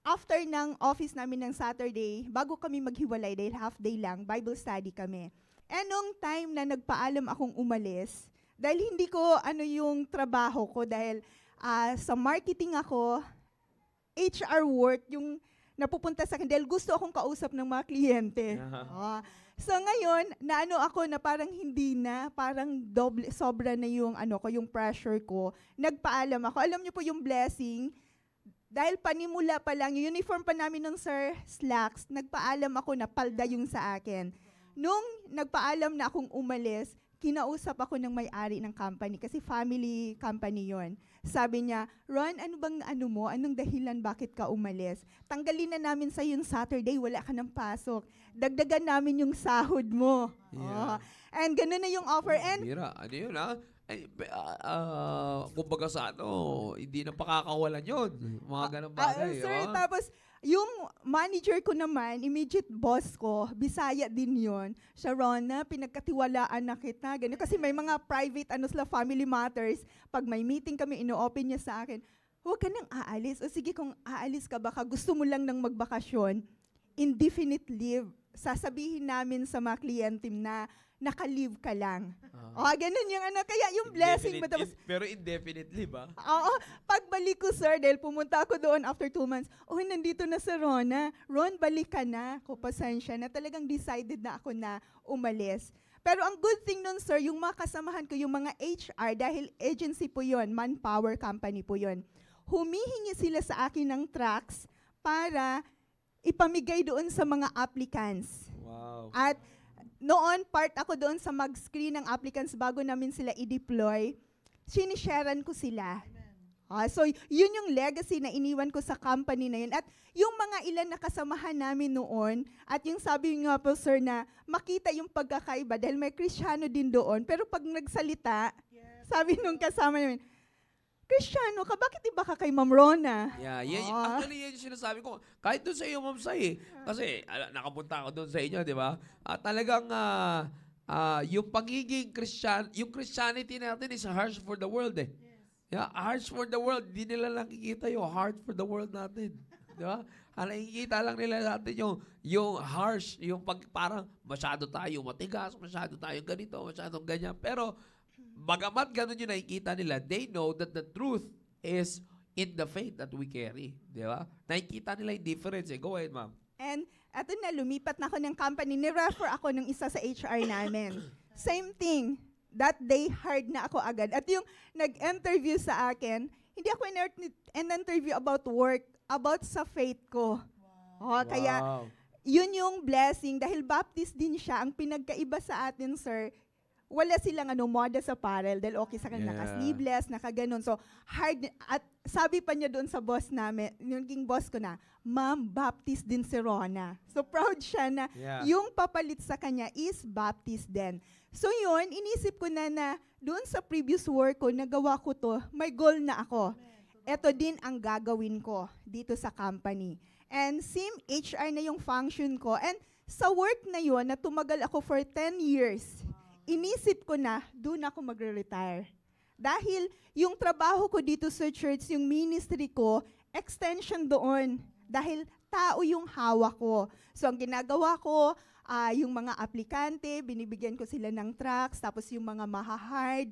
Speaker 3: After ng office namin ng Saturday, bago kami maghiwalay, dahil half day lang, Bible study kami. And nung time na nagpaalam akong umalis, dahil hindi ko yung trabaho ko, dahil sa marketing ako, HR work, yung napupunta sa akin, dahil gusto akong kausap ng mga kliyente. So ngayon, ako na parang hindi na, parang sobra na yung yung pressure ko. Nagpaalam ako. Alam niyo po yung blessing, dahil panimula pa lang, yung uniform pa namin ng sir, slacks, nagpaalam ako na palda yung sa akin. Nung nagpaalam na akong umalis, kinausap ako ng may-ari ng company kasi family company yon. Sabi niya, Ron, ano bang ano mo? Anong dahilan bakit ka umalis? Tanggalin na namin sa yung Saturday, wala ka ng pasok. Dagdagan namin yung sahod mo.
Speaker 2: Yeah.
Speaker 3: And ganun na yung offer. And
Speaker 2: Mira, ano yun ha? Ay, kumbaga sa hindi na pakakawalan yun. Mga ganang bagay.
Speaker 3: sir, tapos yung manager ko naman, immediate boss ko, Bisaya din yon. Siya, Rona, pinagkatiwalaan na kita. Ganun. Kasi may mga private, family matters. Pag may meeting kami, ino-open niya sa akin, huwag ka nang aalis. O sige, kung aalis ka, baka gusto mo lang ng magbakasyon, indefinite leave. Sasabihin namin sa mga kliyente na naka-leave ka lang. Ganun yung Kaya yung blessing ba?
Speaker 2: Pero indefinitely ba?
Speaker 3: Oo. Pagbalik ko, sir, dahil pumunta ako doon after 2 months, nandito na si Rona. Ron, balik ka na. Pasensya na. Talagang decided na ako na umalis. Pero ang good thing nun, sir, yung mga kasamahan ko, yung mga HR, dahil agency po yon, manpower company po yon, humihingi sila sa akin ng tracks para ipamigay doon sa mga applicants.
Speaker 2: Wow.
Speaker 3: At noon, part ako doon sa mag-screen ng applicants bago namin sila i-deploy. Sinisharean ko sila. So, yun yung legacy na iniwan ko sa company na yun. At yung mga ilan na kasamahan namin noon, at yung sabi nga po, sir, na makita yung pagkakaiba dahil may Kristiyano din doon. Pero pag nagsalita, sabi nung kasama namin, Kristiyano ka, bakit iba ka kay Ma'am Rona?
Speaker 2: Yeah, actually, yan yung sinasabi ko. Kahit doon sa iyo, Ma'am Sai, kasi nakapunta ako doon sa inyo, di ba? Talagang yung pagiging Christian, yung Christianity natin is harsh for the world eh. Yeah, harsh for the world. Di nila nakikita yung heart for the world natin. Di ba? Nakikita lang nila natin yung harsh, yung parang masyado tayo matigas, masyado tayo ganito, masyadong ganyan. Pero, bagamat ganun yung nakikita nila, they know that the truth is in the faith that we carry. Di ba? Nakikita nila yung difference eh. Go ahead, ma'am.
Speaker 3: And eto na, lumipat na ako ng company. Ni-refer ako ng isa sa HR namin. Same thing. That day, hard na ako agad. At yung nag-interview sa akin, hindi ako in-interview about work, about sa faith ko. Kaya, yun yung blessing. Dahil Baptist din siya, ang pinagkaiba sa atin, sir, wala silang modest apparel dahil okay sa kanila, naka-sleeveless, naka-ganon. So, hard. At sabi pa niya doon sa boss namin, yung boss ko na, Ma'am, Baptist din si Rona. So, proud siya na yung papalit sa kanya is Baptist din. So, yun, inisip ko na doon sa previous work ko, nagawa ko to, may goal na ako. Ito din ang gagawin ko dito sa company. And same HR na yung function ko. And sa work na yun, na tumagal ako for 10 years, inisip ko na, doon ako magre-retire. Dahil yung trabaho ko dito sa church, yung ministry ko, extension doon. Dahil tao yung hawak ko. So, ang ginagawa ko, yung mga aplikante, binibigyan ko sila ng tracks, tapos yung mga mahahard,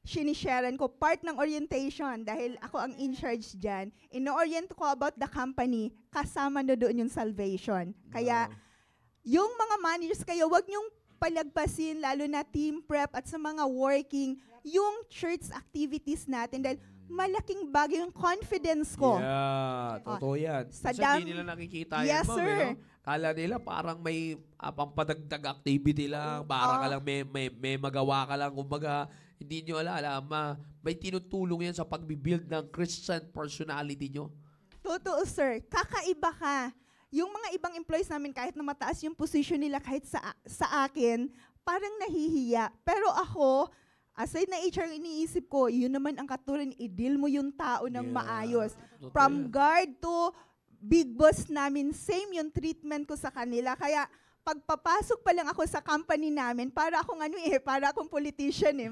Speaker 3: sinisharean ko, part ng orientation, dahil ako ang in charge dyan. Ino-orient ko about the company, kasama na doon yung salvation. Kaya, yung mga managers kayo, wag niyong palagpasin, lalo na team prep at sa mga working, yung church activities natin dahil malaking bagay yung confidence ko.
Speaker 2: Yeah, totoo yan.
Speaker 3: Sa
Speaker 2: Hindi nila nakikita
Speaker 3: Yes,
Speaker 2: yan, ma'am.
Speaker 3: sir.
Speaker 2: Kala nila parang may pampadagdag activity lang, para ka lang may magawa ka lang. Kumbaga, hindi nyo alam, may tinutulong yan sa pagbibuild ng Christian personality nyo.
Speaker 3: Totoo, sir. Kakaiba ka. Yung mga ibang employees namin, kahit na mataas yung position nila, kahit sa akin, parang nahihiya. Pero ako, aside na HR, iniisip ko, yun naman ang katurin, i-deal mo yung tao ng maayos.
Speaker 2: Totoo
Speaker 3: From
Speaker 2: yan.
Speaker 3: guard to big boss namin, same yung treatment ko sa kanila. Kaya, pagpapasok pa lang ako sa company namin, para akong politician eh.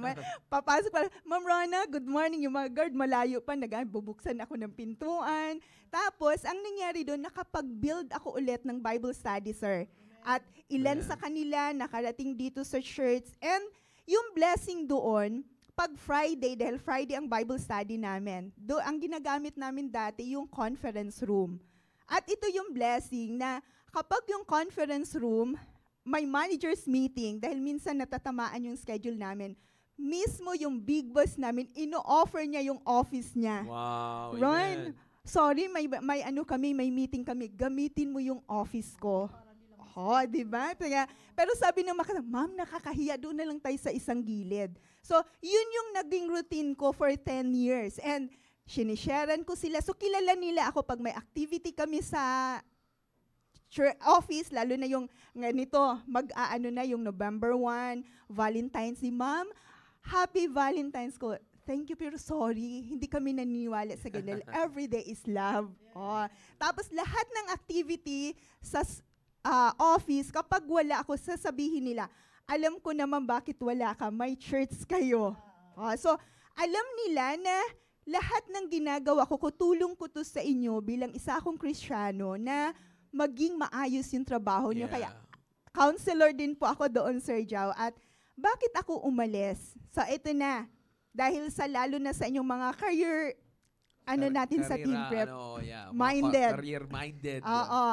Speaker 3: Papasok pa lang, Ma'am Rona, good morning. Yung mga guard, malayo pa, bubuksan ako ng pintuan. Tapos, ang nangyari doon, nakapag-build ako ulit ng Bible study, sir. At ilan sa kanila nakarating dito sa church. And yung blessing doon, pag Friday, dahil Friday ang Bible study namin, ang ginagamit namin dati yung conference room. At ito yung blessing na kapag yung conference room, may managers meeting, dahil minsan natatamaan yung schedule namin, mismo yung big boss namin, ino-offer niya yung office niya.
Speaker 2: Wow.
Speaker 3: Ron, sorry, may meeting kami, gamitin mo yung office ko. Oh, di ba? Pero sabi ng mga ma'am, nakakahiya, doon na lang tayo sa isang gilid. So, yun yung naging routine ko for 10 years. And sinisharean ko sila. So, kilala nila ako pag may activity kami sa office, lalo na yung ganito, mag-aano na yung November 1, Valentine's Day. Ma'am, Happy Valentine's ko. Thank you, pero sorry, hindi kami naniniwala sa ganun. Every day is love. Oh. Tapos lahat ng activity sa office, kapag wala ako, sasabihin nila, alam ko naman bakit wala ka, may church kayo. Oh, so, alam nila na lahat ng ginagawa ko, tulong ko to sa inyo bilang isa akong Kristiyano na maging maayos yung trabaho niyo. Kaya, counselor din po ako doon, Sir Jao. At bakit ako umalis? So, ito na. Dahil sa lalo na sa inyong mga career, natin sa team prep, minded.
Speaker 2: Career-minded.
Speaker 3: Oo.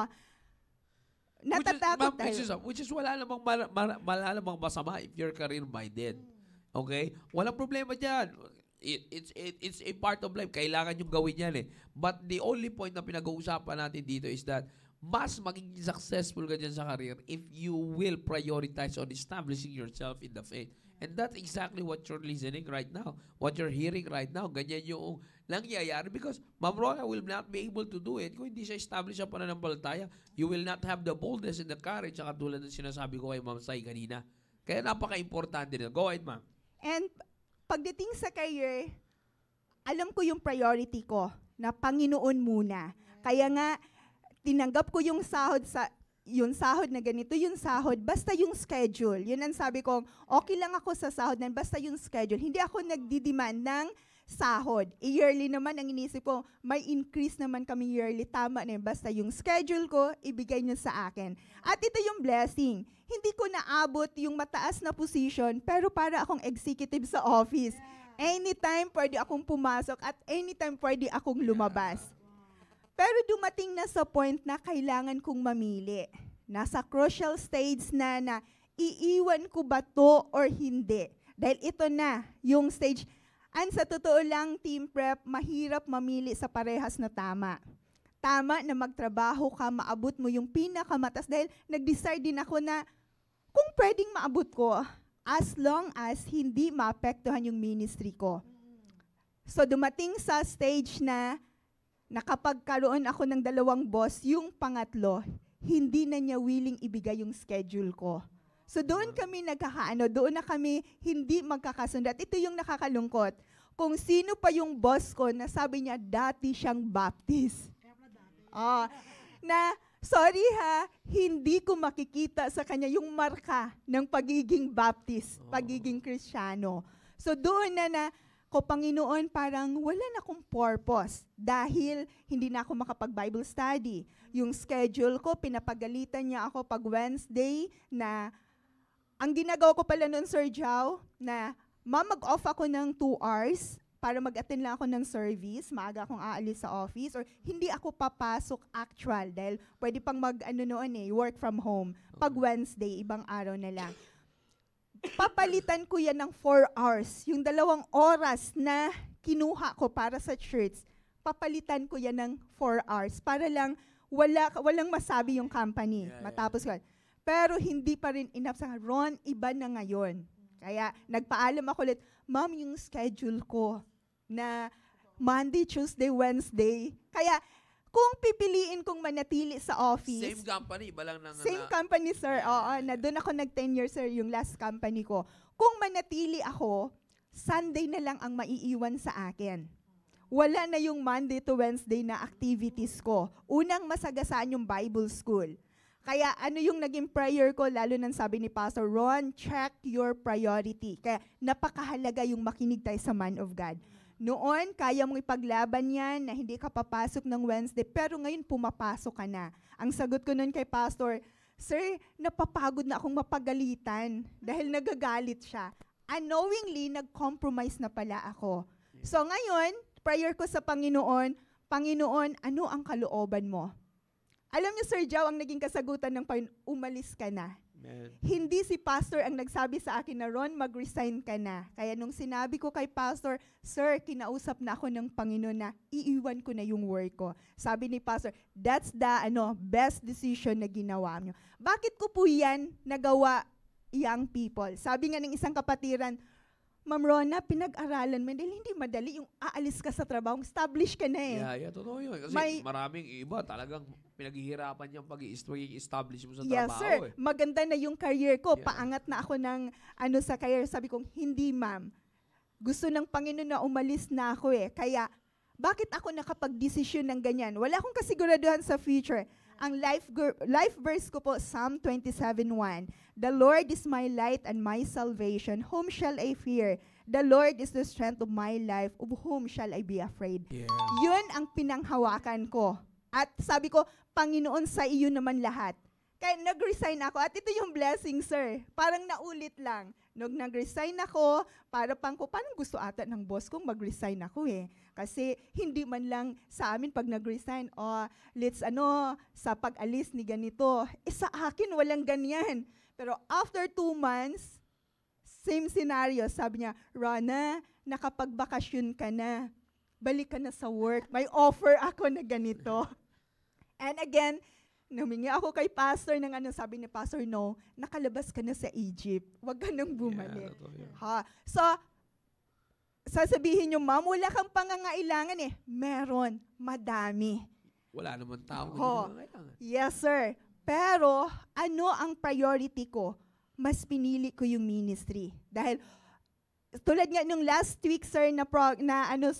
Speaker 3: Natatakot
Speaker 2: Which is wala namang masama if you're career-minded. Okay? Walang problema dyan. It's a part of life. Kailangan yung gawin yan eh. But the only point na pinag-uusapan natin dito is that mas magiging successful ka dyan sa career if you will prioritize on establishing yourself in the faith. And that's exactly what you're listening right now. What you're hearing right now. Ganyan yung nangyayari because Ma'am Rona will not be able to do it kung hindi siya establish ang pananampalataya. You will not have the boldness and the courage saka tulad ng sinasabi ko kay Ma'am Sai kanina. Kaya napaka-importante nito. Go ahead, Ma'am.
Speaker 3: And pagdating sa career, alam ko yung priority ko na Panginoon muna. Kaya nga, tinanggap ko yung sahod na ganito, yung sahod, basta yung schedule. Yun ang sabi ko, okay lang ako sa sahod na basta yung schedule. Hindi ako nagdi-demand ng sahod. Yearly naman, ang inisip ko, may increase naman kami yearly. Tama na yun. Basta yung schedule ko, ibigay nyo sa akin. At ito yung blessing. Hindi ko naabot yung mataas na position, pero para akong executive sa office. Anytime pwede akong pumasok at anytime pwede akong lumabas. Pero dumating na sa point na kailangan kong mamili. Nasa crucial stage na iiwan ko ba to or hindi. Dahil ito na yung stage. And sa totoo lang, team prep, mahirap mamili sa parehas na tama. Tama na magtrabaho ka, maabot mo yung pinakamatas. Dahil nag-decide din ako na kung pwedeng maabot ko, as long as hindi maapektuhan yung ministry ko. So dumating sa stage na nakapagkaroon ako ng 2 boss, yung pangatlo, hindi na niya willing ibigay yung schedule ko. So doon kami doon na kami hindi magkakasundo. At ito yung nakakalungkot. Kung sino pa yung boss ko na sabi niya dati siyang Baptist. Sorry ha, hindi ko makikita sa kanya yung marka ng pagiging Baptist, pagiging Kristiyano. So doon na Panginoon, parang wala na akong purpose dahil hindi na ako makapag-Bible study. Yung schedule ko, pinapagalitan niya ako pag Wednesday na, ang ginagawa ko pala noon, Sir Jao, na mag-off ako ng 2 hours para mag-attend lang ako ng service, maaga akong aalis sa office, or hindi ako papasok actual dahil pwede pang work from home. Pag Wednesday, ibang araw na lang. Papalitan ko yan ng 4 hours. Yung 2 oras na kinuha ko para sa church, papalitan ko yan ng 4 hours para lang walang masabi yung company. Matapos ko. Pero hindi pa rin enough sa Ron, iba na ngayon. Kaya nagpaalam ako ulit, Ma'am, yung schedule ko na Monday, Tuesday, Wednesday. Kaya kung pipiliin kong manatili sa office.
Speaker 2: Same company, iba lang ng...
Speaker 3: Same company, sir. Oo, na doon ako nag-10 years, sir, yung last company ko. Kung manatili ako, Sunday na lang ang maiiwan sa akin. Wala na yung Monday to Wednesday na activities ko. Unang masagasaan yung Bible school. Kaya ano yung naging prayer ko, lalo nang sabi ni Pastor Ron, check your priority. Kaya napakahalaga yung makinig tayo sa man of God. Noon, kaya mong ipaglaban yan na hindi ka papasok ng Wednesday, pero ngayon pumapasok ka na. Ang sagot ko noon kay Pastor, Sir, napapagod na akong mapagalitan dahil nagagalit siya. Unknowingly, nag-compromise na pala ako. So ngayon, prayer ko sa Panginoon, Panginoon, ano ang kalooban mo? Alam niyo, Sir Jao, ang naging kasagutan ng Panginoon, umalis ka na.
Speaker 2: Amen.
Speaker 3: Hindi si pastor ang nagsabi sa akin na, Ron, mag-resign ka na. Kaya nung sinabi ko kay pastor, sir, kinausap na ako ng Panginoon na iiwan ko na yung work ko. Sabi ni pastor, that's the best decision na ginawa niyo. Bakit ko po yan nagawa, young people? Sabi nga ng isang kapatiran, Ma'am Rona, pinag-aralan mo, dahil hindi madali yung aalis ka sa trabaho, establish ka na eh.
Speaker 2: Yeah, totoo yun. Kasi maraming iba talagang pinaghihirapan yung pag-i-establish mo sa
Speaker 3: Yes,
Speaker 2: trabaho.
Speaker 3: sir.
Speaker 2: Eh.
Speaker 3: Maganda na yung career ko.
Speaker 2: Yeah.
Speaker 3: Paangat na ako ng sa career. Sabi kong, hindi ma'am. Gusto ng Panginoon na umalis na ako eh. Kaya, bakit ako nakapag-desisyon ng ganyan? Wala akong kasiguraduhan sa future. Ang life verse ko po, Psalm 27:1. The Lord is my light and my salvation. Whom shall I fear? The Lord is the strength of my life. Of whom shall I be afraid?
Speaker 2: Yeah.
Speaker 3: Yun ang pinanghawakan ko. At sabi ko, Panginoon, sa iyo naman lahat. Kaya nag-resign ako. At ito yung blessing, sir. Parang naulit lang. Nung nag-resign ako, parang gusto ata ng boss kong mag-resign ako eh. Kasi hindi man lang sa amin pag nag-resign, let's sa pag-alis ni ganito. Sa akin, walang ganyan. Pero after 2 months, same scenario. Sabi niya, Rona, nakapagbakasyon ka na. Balik ka na sa work. May offer ako na ganito. And again, humingi ako kay pastor ng sabi ni pastor, no, nakalabas ka na sa Egypt. Huwag ka nang bumalik.
Speaker 2: Yeah,
Speaker 3: So, sasabihin nyo, ma'am, wala kang pangangailangan eh. Meron, madami.
Speaker 2: Wala naman tao.
Speaker 3: Yes, sir. Pero, ano ang priority ko? Mas pinili ko yung ministry. Dahil, tulad nga nung last week, sir,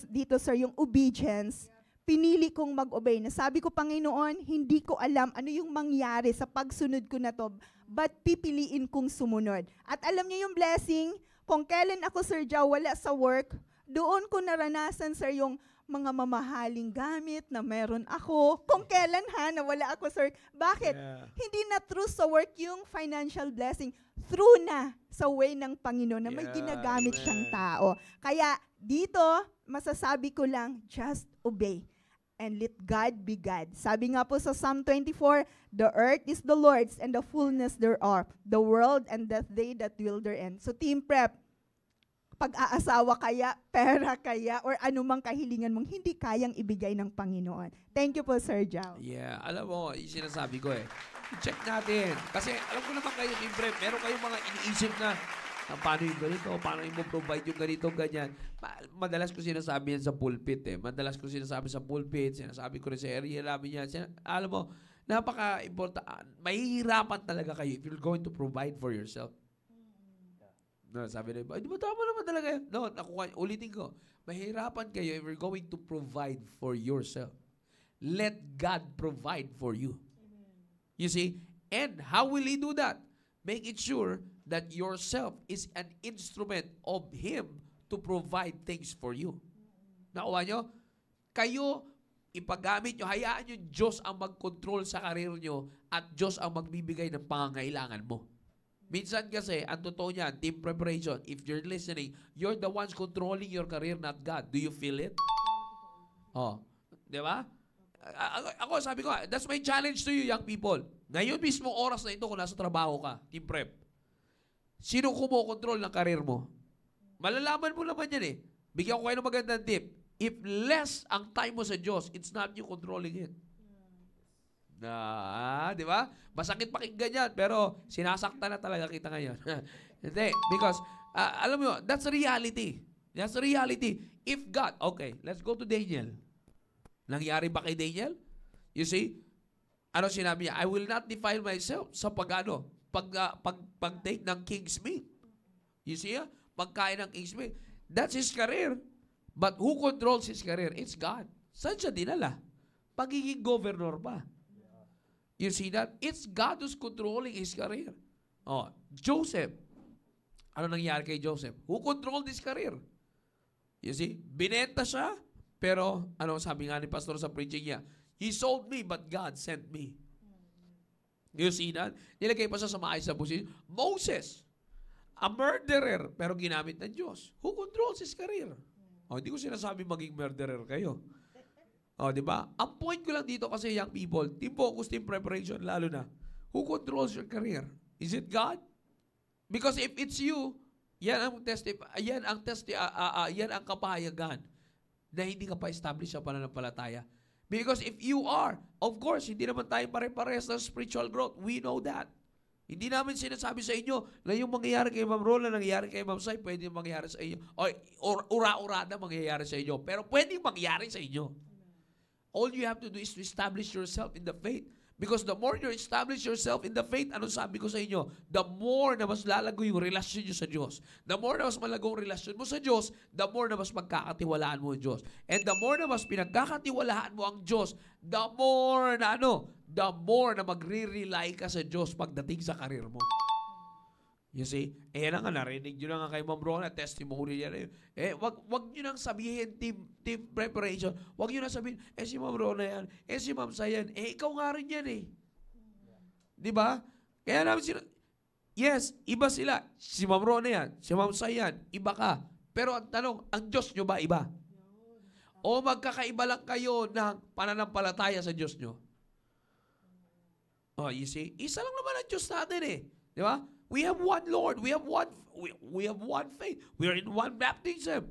Speaker 3: dito, sir, yung obedience, pinili kong mag-obey. Nasabi ko, Panginoon, hindi ko alam ano yung mangyari sa pagsunod ko na to, but pipiliin kong sumunod. At alam niyo yung blessing, kung kailan ako, Sir Joe, wala sa work, doon ko naranasan, sir, yung mga mamahaling gamit na meron ako. Kung kailan na wala ako, sir. Bakit?
Speaker 2: Yeah.
Speaker 3: Hindi na through sa work yung financial blessing. Through na sa way ng Panginoon na may
Speaker 2: Yeah,
Speaker 3: ginagamit
Speaker 2: amen.
Speaker 3: siyang tao. Kaya dito, masasabi ko lang, just obey. And let God be God. Sabi nga po sa Psalm 24, the earth is the Lord's and the fullness thereof, the world and the they that dwell therein. So team prep, pag-aasawa kaya, pera kaya, or anumang kahilingan mong hindi kayang ibigay ng Panginoon. Thank you po, Sir Jao.
Speaker 2: Yeah, alam mo, yung sinasabi ko check natin. Kasi alam ko naman kayo, siyempre, meron kayong mga iniisip na paano yung ganito, paano yung provide yung ganito, ganyan. Madalas ko sinasabi yan sa pulpit Madalas ko sinasabi sa pulpit, sinasabi ko rin sa area namin yan. Alam mo, napaka-important. Mahihirapan talaga kayo if you're going to provide for yourself. No, sabi na iba, di ba tama naman talaga yan? No, ulitin ko. Mahirapan kayo if you're going to provide for yourself. Let God provide for you. You see? And how will He do that? Make it sure that yourself is an instrument of Him to provide things for you. Nakuha nyo? Kayo, ipagamit nyo, hayaan nyo Diyos ang mag-control sa karir nyo at Diyos ang magbibigay ng pangangailangan mo. Minsan kasi, ang totoo niyan, team preparation, if you're listening, you're the ones controlling your career, not God. Do you feel it? Oh, di ba? Ako, sabi ko, that's my challenge to you, young people. Ngayon mismo oras na ito kung nasa trabaho ka, team prep. Sino kumokontrol ng karir mo? Malalaman mo naman yan Bigyan ko kayo ng magandang tip. If less ang time mo sa Diyos, it's not you controlling it. Di ba? Masakit pakinggan yan, pero sinasaktan na talaga kita ngayon. Hindi, because, alam mo, that's reality. That's reality. If God, okay, let's go to Daniel. Nangyari ba kay Daniel? You see, ano sinabi niya? I will not defile myself sa pag-take ng king's meat. You see, pagkain ng king's meat. That's his career. But who controls his career? It's God. Saan siya dinala? Pagiging governor pa. You see that? It's God who's controlling his career. Oh, Joseph. Ano nangyari kay Joseph? Who controlled his career? You see? Binenta siya, pero ano sabi nga ni pastor sa preaching niya? He sold me, but God sent me. You see that? Nilagay pa siya sa maayos na posisyon. Moses, a murderer, pero ginamit ng Diyos. Who controls his career? Oh, hindi ko sinasabi maging murderer kayo. Oh, di ba? Ang point ko lang dito kasi young people, team focus, team preparation, lalo na, who controls your career? Is it God? Because if it's you, yan ang kapahayagan na hindi ka pa establish sa pananampalataya. Because if you are, of course, hindi naman tayo pare-parehas ng spiritual growth. We know that. Hindi namin sinasabi sa inyo na yung mangyayari kay Ma'am Rola, nangyayari kay Ma'am Sai, pwede mangyayari sa inyo. Or ura-urada mangyayari sa inyo. Pero pwede mangyari sa inyo. All you have to do is to establish yourself in the faith. Because the more you establish yourself in the faith, anong sabi ko sa inyo? The more na mas lalago yung relasyon nyo sa Diyos. The more na mas malago ang relasyon mo sa Diyos, the more na mas magkakatiwalaan mo ang Diyos. And the more na mas pinagkakatiwalaan mo ang Diyos, the more na magre-rely ka sa Diyos pagdating sa karir mo. You see? Na nga, narinig nyo na nga kay Ma'am Rona, testimony niya na yun. Wag nyo nang sabihin, team preparation. Wag nyo nang sabihin, si Ma'am Rona yan, si Ma'am Sayan, ikaw nga rin yan eh. Di ba? Kaya namin yes, iba sila. Si Ma'am Rona yan, si Ma'am Sayan, iba ka. Pero ang tanong, ang Diyos nyo ba iba? O magkakaiba lang kayo ng pananampalataya sa Diyos nyo? Oh, you see? Isa lang naman ang Diyos natin eh. Di ba? We have one Lord. We have one faith. We are in one baptism.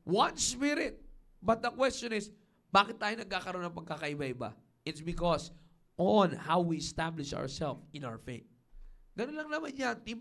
Speaker 2: One Spirit. But the question is, bakit tayo nagkakaroon ng pagkakaiba-iba? It's because on how we establish ourselves in our faith. Ganun lang naman yan, team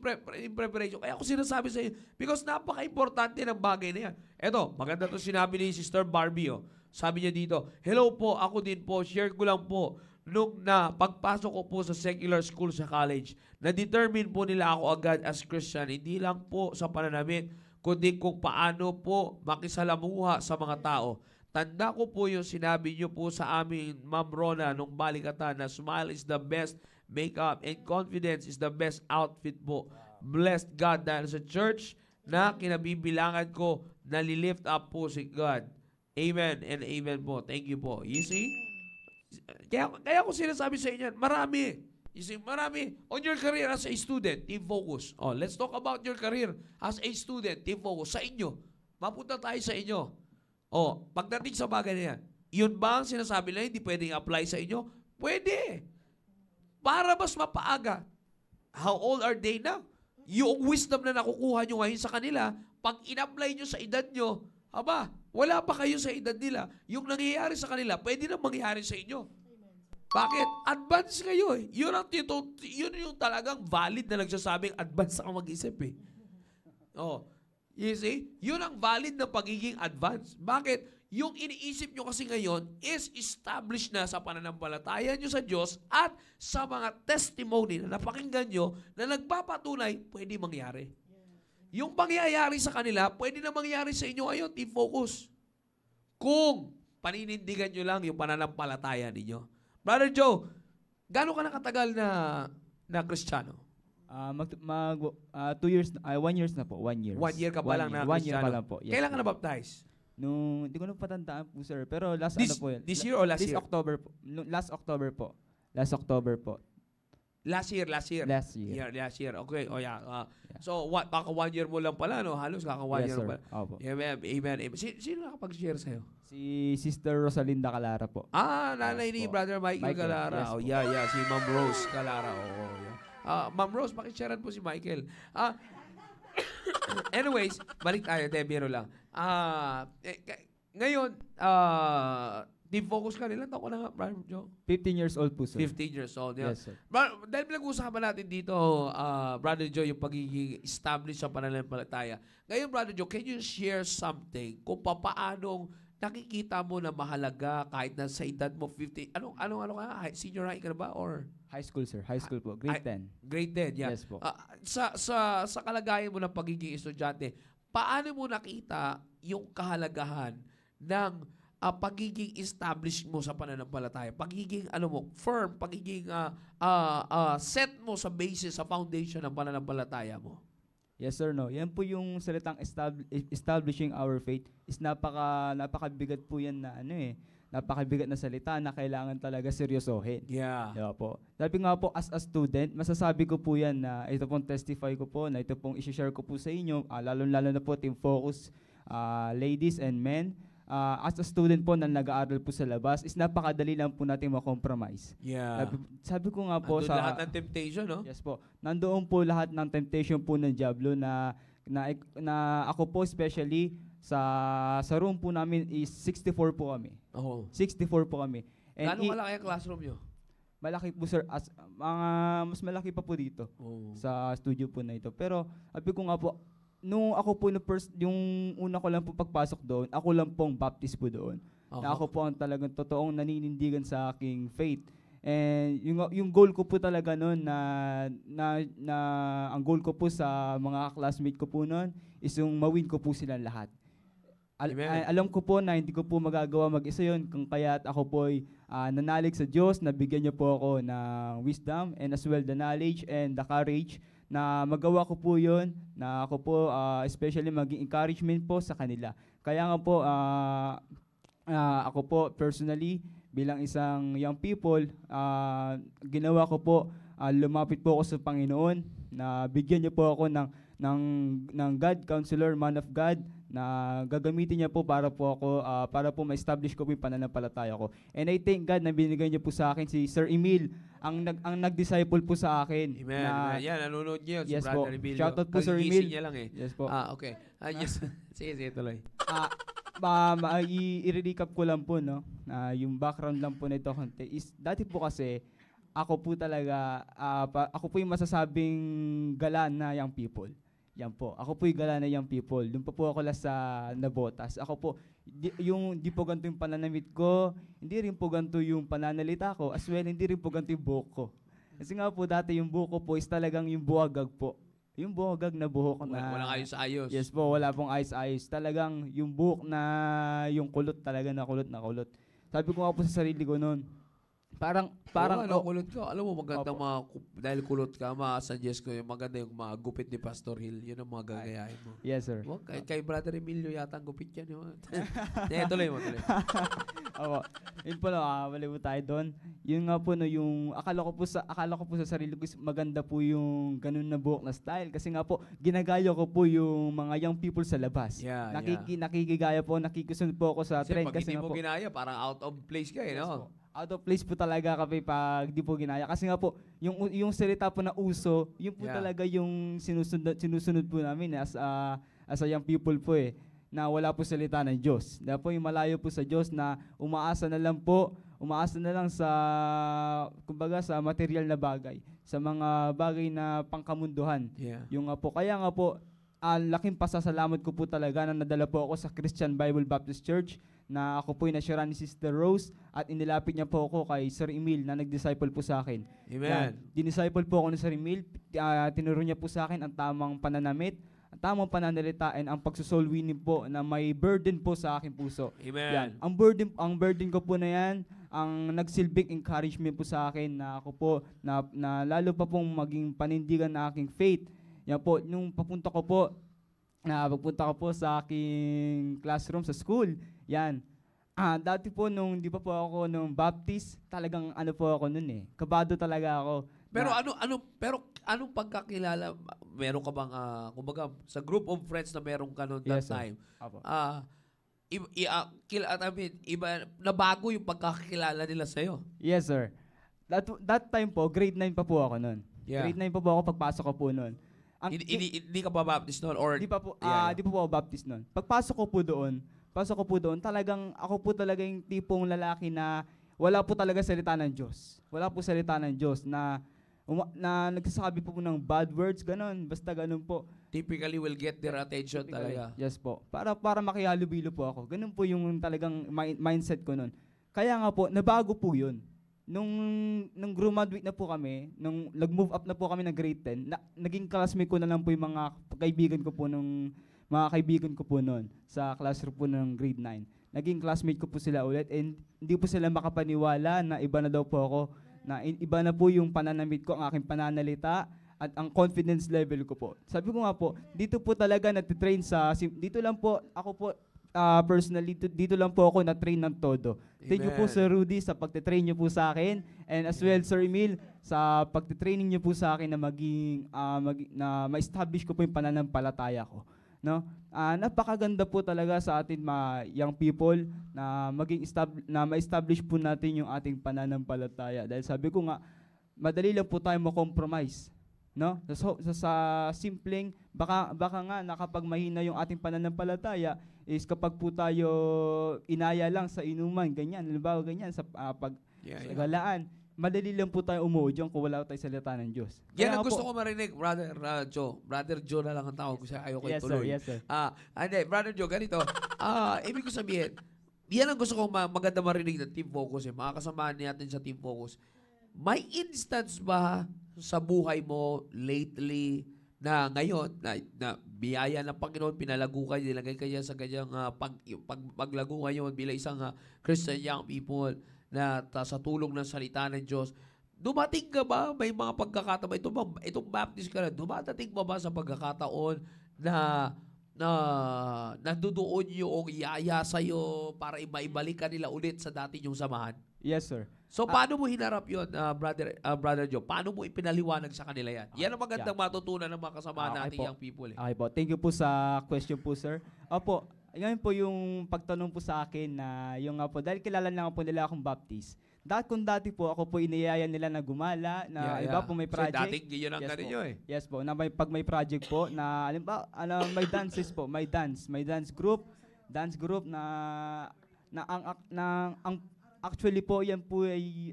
Speaker 2: preparation. Kaya ako sinasabi sa inyo, because napaka-importante ng bagay na yan. Eto, maganda to sinabi ni Sister Barbie. Oh. Sabi niya dito, hello po, ako din po, share ko lang po. Nung pagpasok ko po sa secular school sa college, na-determine po nila ako agad as Christian, hindi lang po sa pananamit, kundi kung paano po makisalamuha sa mga tao. Tanda ko po yung sinabi niyo po sa amin, Ma'am Rona, nung balikatan, na smile is the best makeup and confidence is the best outfit po. Blessed God dahil sa church na kinabibilangan ko, nalilift up po si God. Amen and amen po. Thank you po. You see? Kaya ko sinasabi sa inyo, marami. You see, marami. On your career as a student, team focus. Oh, let's talk about your career as a student, team focus. Sa inyo. Mapunta tayo sa inyo. Oh, pagdating sa bagay na yan, yun ba ang sinasabi na hindi pwedeng apply sa inyo? Pwede. Para mas mapaaga. How old are they now? Yung wisdom na nakukuha nyo ngayon sa kanila, pag in-apply nyo sa edad nyo, wala pa kayo sa edad nila. Yung nangyayari sa kanila, pwede na mangyayari sa inyo. Bakit? Advance kayo eh. Yun yung talagang valid na nagsasabing advance ka mag-isip eh. Oh, you see? Yun ang valid na pagiging advance. Bakit? Yung iniisip nyo kasi ngayon is established na sa pananampalataya nyo sa Diyos at sa mga testimony na napakinggan nyo na nagpapatunay, pwede mangyari. Yung pangyayari sa kanila, pwede na mangyari sa inyo ngayon, team focus. Kung paninindigan nyo lang yung pananampalataya ninyo. Brother Joe, gaano ka nakatagal na Kristiyano?
Speaker 5: 2 years, 1 year na po, 1 year.
Speaker 2: 1 year ka pa lang na Kristiyano?
Speaker 5: 1 year pa lang po, yes.
Speaker 2: Kailan ka na-baptize?
Speaker 5: Hindi ko na patandaan po, sir. Pero last
Speaker 2: This year or last year?
Speaker 5: October po. Last October po. Last October po.
Speaker 2: Last year.
Speaker 5: Last year.
Speaker 2: Last year. Okay. Oh, yeah. So, baka 1 year mo lang pala, no? Halos kaka 1 year mo pala.
Speaker 5: Opo.
Speaker 2: Amen. Amen. Sino nakapag-share sa'yo?
Speaker 5: Si Sister Rosalinda Calara po.
Speaker 2: Nanay ni Brother Michael Calara.
Speaker 5: Yes,
Speaker 2: yeah. Si Ma'am Rose Calara. Yeah. Ma'am Rose, pakisharean po si Michael. Anyways, balik tayo. Biro lang. Ngayon, team focus ka nila. Tako na nga, Brother Joe?
Speaker 5: 15 years old po, sir.
Speaker 2: 15 years old, yeah.
Speaker 5: Yes, sir.
Speaker 2: Dahil pinag-uusapan natin dito, Brother Joe, yung pagiging established sa pananampalataya. Ngayon, Brother Joe, can you share something kung paanong nakikita mo na mahalaga kahit na sa edad mo 50, ano ka? Senior high ka na ba? Or?
Speaker 5: High school, sir. High school po. Grade 10.
Speaker 2: Grade 10, yeah.
Speaker 5: Yes po.
Speaker 2: Sa kalagayan mo ng pagiging estudyante, paano mo nakita yung kahalagahan ng pagiging established mo sa pananampalataya? Pagiging, firm, pagiging set mo sa basis, sa foundation ng pananampalataya mo?
Speaker 5: Yes, sir, no. Yan po yung salitang establishing our faith is napakabigat po yan na napakabigat na salita na kailangan talaga seryosohin.
Speaker 2: Yeah.
Speaker 5: Diba po? Sabi nga po, as a student, masasabi ko po yan na ito pong testify ko po, na ito pong isi-share ko po sa inyo, lalo na po team focus, ladies and men. as a student po na nag-aaral po sa labas, is napakadali lang po natin ma-compromise.
Speaker 2: Yeah.
Speaker 5: Sabi ko nga po
Speaker 2: Andun
Speaker 5: sa...
Speaker 2: lahat ng temptation, no?
Speaker 5: Yes po. Nandoon po lahat ng temptation po ng Diablo na ako po especially sa room po namin is 64 po kami.
Speaker 2: Oo.
Speaker 5: 64 po kami.
Speaker 2: Gano'ng kalaki ang classroom nyo?
Speaker 5: Malaki po sir, mas malaki pa po dito
Speaker 2: Oo.
Speaker 5: sa studio po na ito. Pero sabi ko nga po, nung ako po yung una ko lang po pagpasok doon, ako lang pong baptist po doon. Na ako po ang talagang totoong naninindigan sa aking faith. And yung goal ko po talaga noon na ang goal ko po sa mga classmate ko po noon is yung mawin ko po silang lahat. Alam ko po na hindi ko po magagawa mag-isa yun, kung kaya't ako po ay nanalig sa Diyos, nabigyan niya po ako ng wisdom and as well the knowledge and the courage na magawa ko po yun, na ako po especially maging encouragement po sa kanila. Kaya nga po, ako po personally, bilang isang young people, ginawa ko po, lumapit po ako sa Panginoon, na bigyan niya po ako ng God, counselor, man of God, na gagamitin niya po para po ma-establish ko po yung pananampalataya ko. And I thank God na binigay niya po sa akin si Sir Emil, ang nag-disciple po sa akin.
Speaker 2: Amen. Amen. Yan, nanonood niyo si
Speaker 5: Yes
Speaker 2: Brother
Speaker 5: po.
Speaker 2: Emilio.
Speaker 5: Shoutout po, Sir
Speaker 2: Kagigising
Speaker 5: Emil.
Speaker 2: niya lang eh.
Speaker 5: Yes po.
Speaker 2: Okay. Yes. Sige, tuloy.
Speaker 5: I-recap ko lang po, no? Yung background lang po nito konti is dati po kasi ako po talaga ako po yung masasabing gala na young people. Yan po. Ako po yung gala na young people. Doon pa po ako last sa nabotas. Ako po, di po ganito yung pananamit ko, hindi rin po ganito yung pananalita ko, as well, hindi rin po ganito yung buhok ko. Kasi nga po dati yung buhok ko po is talagang yung buhagag po. Yung buhagag na buhok na...
Speaker 2: Walang ayos-ayos.
Speaker 5: Yes po, wala pong ayos-ayos. Talagang yung buhok na yung kulot talaga na kulot. Sabi ko nga po sa sarili ko noon, parang
Speaker 2: kulot ka. Alam mo, magandang dahil kulot ka, ma-suggest ko yung maganda yung mga gupit ni Pastor Hill. Yun ang mga gagayahin mo.
Speaker 5: Yes, sir.
Speaker 2: Kay Brother Emilio yata ang gupit yan. Tuloy mo.
Speaker 5: Opo. Yun po, mali po tayo doon. Yun nga po, no, yung akala ko po sa sarili ko maganda po yung ganun na buhok na style. Kasi nga po, ginagaya ko po yung mga young people sa labas.
Speaker 2: Yeah,
Speaker 5: Nakikigaya po, nakikisunod po ako sa trend.
Speaker 2: Pag
Speaker 5: Kasi
Speaker 2: hindi
Speaker 5: nga
Speaker 2: mo
Speaker 5: po,
Speaker 2: ginaya, parang out of place ka eh, no?
Speaker 5: out of place po talaga kami pag di po ginaya. Kasi nga po, yung salita po na uso, yun po talaga yung sinusunod po namin as a young people po eh, na wala po salita ng Diyos. Dahil po yung malayo po sa Diyos na umaasa na lang sa, kumbaga sa material na bagay, sa mga bagay na pangkamunduhan.
Speaker 2: Yeah.
Speaker 5: Yung nga po, kaya nga po, laking pasasalamat ko po talaga na nadala po ako sa Christian Bible Baptist Church, na ako po yung nasyara ni Sister Rose at inilapit niya po ako kay Sir Emil na nag-disciple po sa akin.
Speaker 2: Amen.
Speaker 5: Dinisciple po ako ni Sir Emil, tinuro niya po sa akin ang tamang pananamit, ang tamang pananalita, and ang pagsusoul winning po na may burden po sa aking puso.
Speaker 2: Amen.
Speaker 5: Yan. Ang burden ko po na yan, ang nagsilbing encouragement po sa akin na ako po, na lalo pa pong maging panindigan na aking faith. Yan po, nung pagpunta ko po sa aking classroom sa school, yan. Dati po nung di pa po ako nung Baptist, talagang ano po ako nun eh. Kabado talaga ako.
Speaker 2: Pero anong pagkakilala meron ka bang kumbaga sa group of friends na meron ka noon that
Speaker 5: Yes, sir.
Speaker 2: time?
Speaker 5: Apo.
Speaker 2: Iba nabago yung pagkakilala nila sa iyo.
Speaker 5: Yes, sir. That time po, grade 9 pa po ako nun.
Speaker 2: Yeah.
Speaker 5: Grade 9 pa po ako pagpasok ko po nun.
Speaker 2: Hindi ka ba Baptist noon or
Speaker 5: Di pa po,
Speaker 2: Yeah.
Speaker 5: di pa po ako Baptist nun. Pagpasok ko po doon, talagang ako po talaga yung tipong lalaki na wala po talaga salita ng Diyos. Wala po salita ng Diyos na nagsasabi po ng bad words, ganun. Basta ganun po.
Speaker 2: typically will get their attention talaga?
Speaker 5: Yes po. Para makihalubilo po ako. Ganun po yung talagang mindset ko nun. Kaya nga po, nabago po yun. Nung graduate na po kami, nung nag-move up na po kami ng grade 10, naging classmate ko na lang po yung mga kaibigan ko po noon sa classroom po ng grade 9. Naging classmate ko po sila ulit and hindi po sila makapaniwala na iba na daw po ako, na iba na po yung pananamit ko, ang aking pananalita at ang confidence level ko po. Sabi ko nga po, dito po talaga natitrain dito lang po, ako po, personally, dito lang po ako na-train ng todo. Thank you po Sir Rudy sa pagtitrain niyo po sa akin, and as well Sir Emil sa pagtitraining niyo po sa akin na na ma-establish ko po yung pananampalataya ko. no? Napakaganda po talaga sa atin mga young people na ma-establish po natin yung ating pananampalataya. Dahil sabi ko nga, madali lang po tayo ma-compromise, no? Sa simpleng baka nga na kapag mahina yung ating pananampalataya is kapag po tayo inaya lang sa inuman, ganyan, halimbawa ganyan sa sa galaan, madali lang po tayo umuudyong kung wala tayong salita ng Diyos.
Speaker 2: Yan
Speaker 5: Kaya
Speaker 2: ang
Speaker 5: nga
Speaker 2: gusto
Speaker 5: po-
Speaker 2: ko marinig, Brother Joe. Brother Joe na lang ang tawag ko siya. Ayoko
Speaker 5: Yes, sir.
Speaker 2: ituloy.
Speaker 5: Yes, sir.
Speaker 2: Hindi, Brother Joe, ganito. Ibig ko sabihin, yan ang gusto kong maganda marinig ng Team Focus. Mga kasamahan natin sa Team Focus. May instance ba sa buhay mo lately na ngayon, na biyaya ng Panginoon, pinalago kayo, nilagay kayo sa kanyang paglago ngayon bilang isang Christian young people na sa tulong ng salita ng Diyos. Dumating ka ba? May mga pagkakataon ba? Itong Baptist ka na, dumadating ba sa pagkakataon na nandoon yung yaya sa'yo para maibalik ka nila ulit sa dati yung samahan?
Speaker 5: Yes, sir.
Speaker 2: So, paano mo hinarap yun, Brother Joe? Paano mo ipinaliwanag sa kanila yan? Yan ang magandang matutunan ng mga kasama
Speaker 5: Okay
Speaker 2: nating
Speaker 5: po.
Speaker 2: young people.
Speaker 5: Okay po. Thank you po sa question po, sir. Opo, ngayon po yung pagtanong po sa akin na yung nga po, dahil kilala na po nila akong Baptist. Dati po ako po iniyaya nila na gumala, na iba po may project.
Speaker 2: So, dating yun ang
Speaker 5: Yes
Speaker 2: ganun
Speaker 5: po.
Speaker 2: nyo eh.
Speaker 5: Yes po, na pag may project po na may dances po, may dance group na ang actually po yan po ay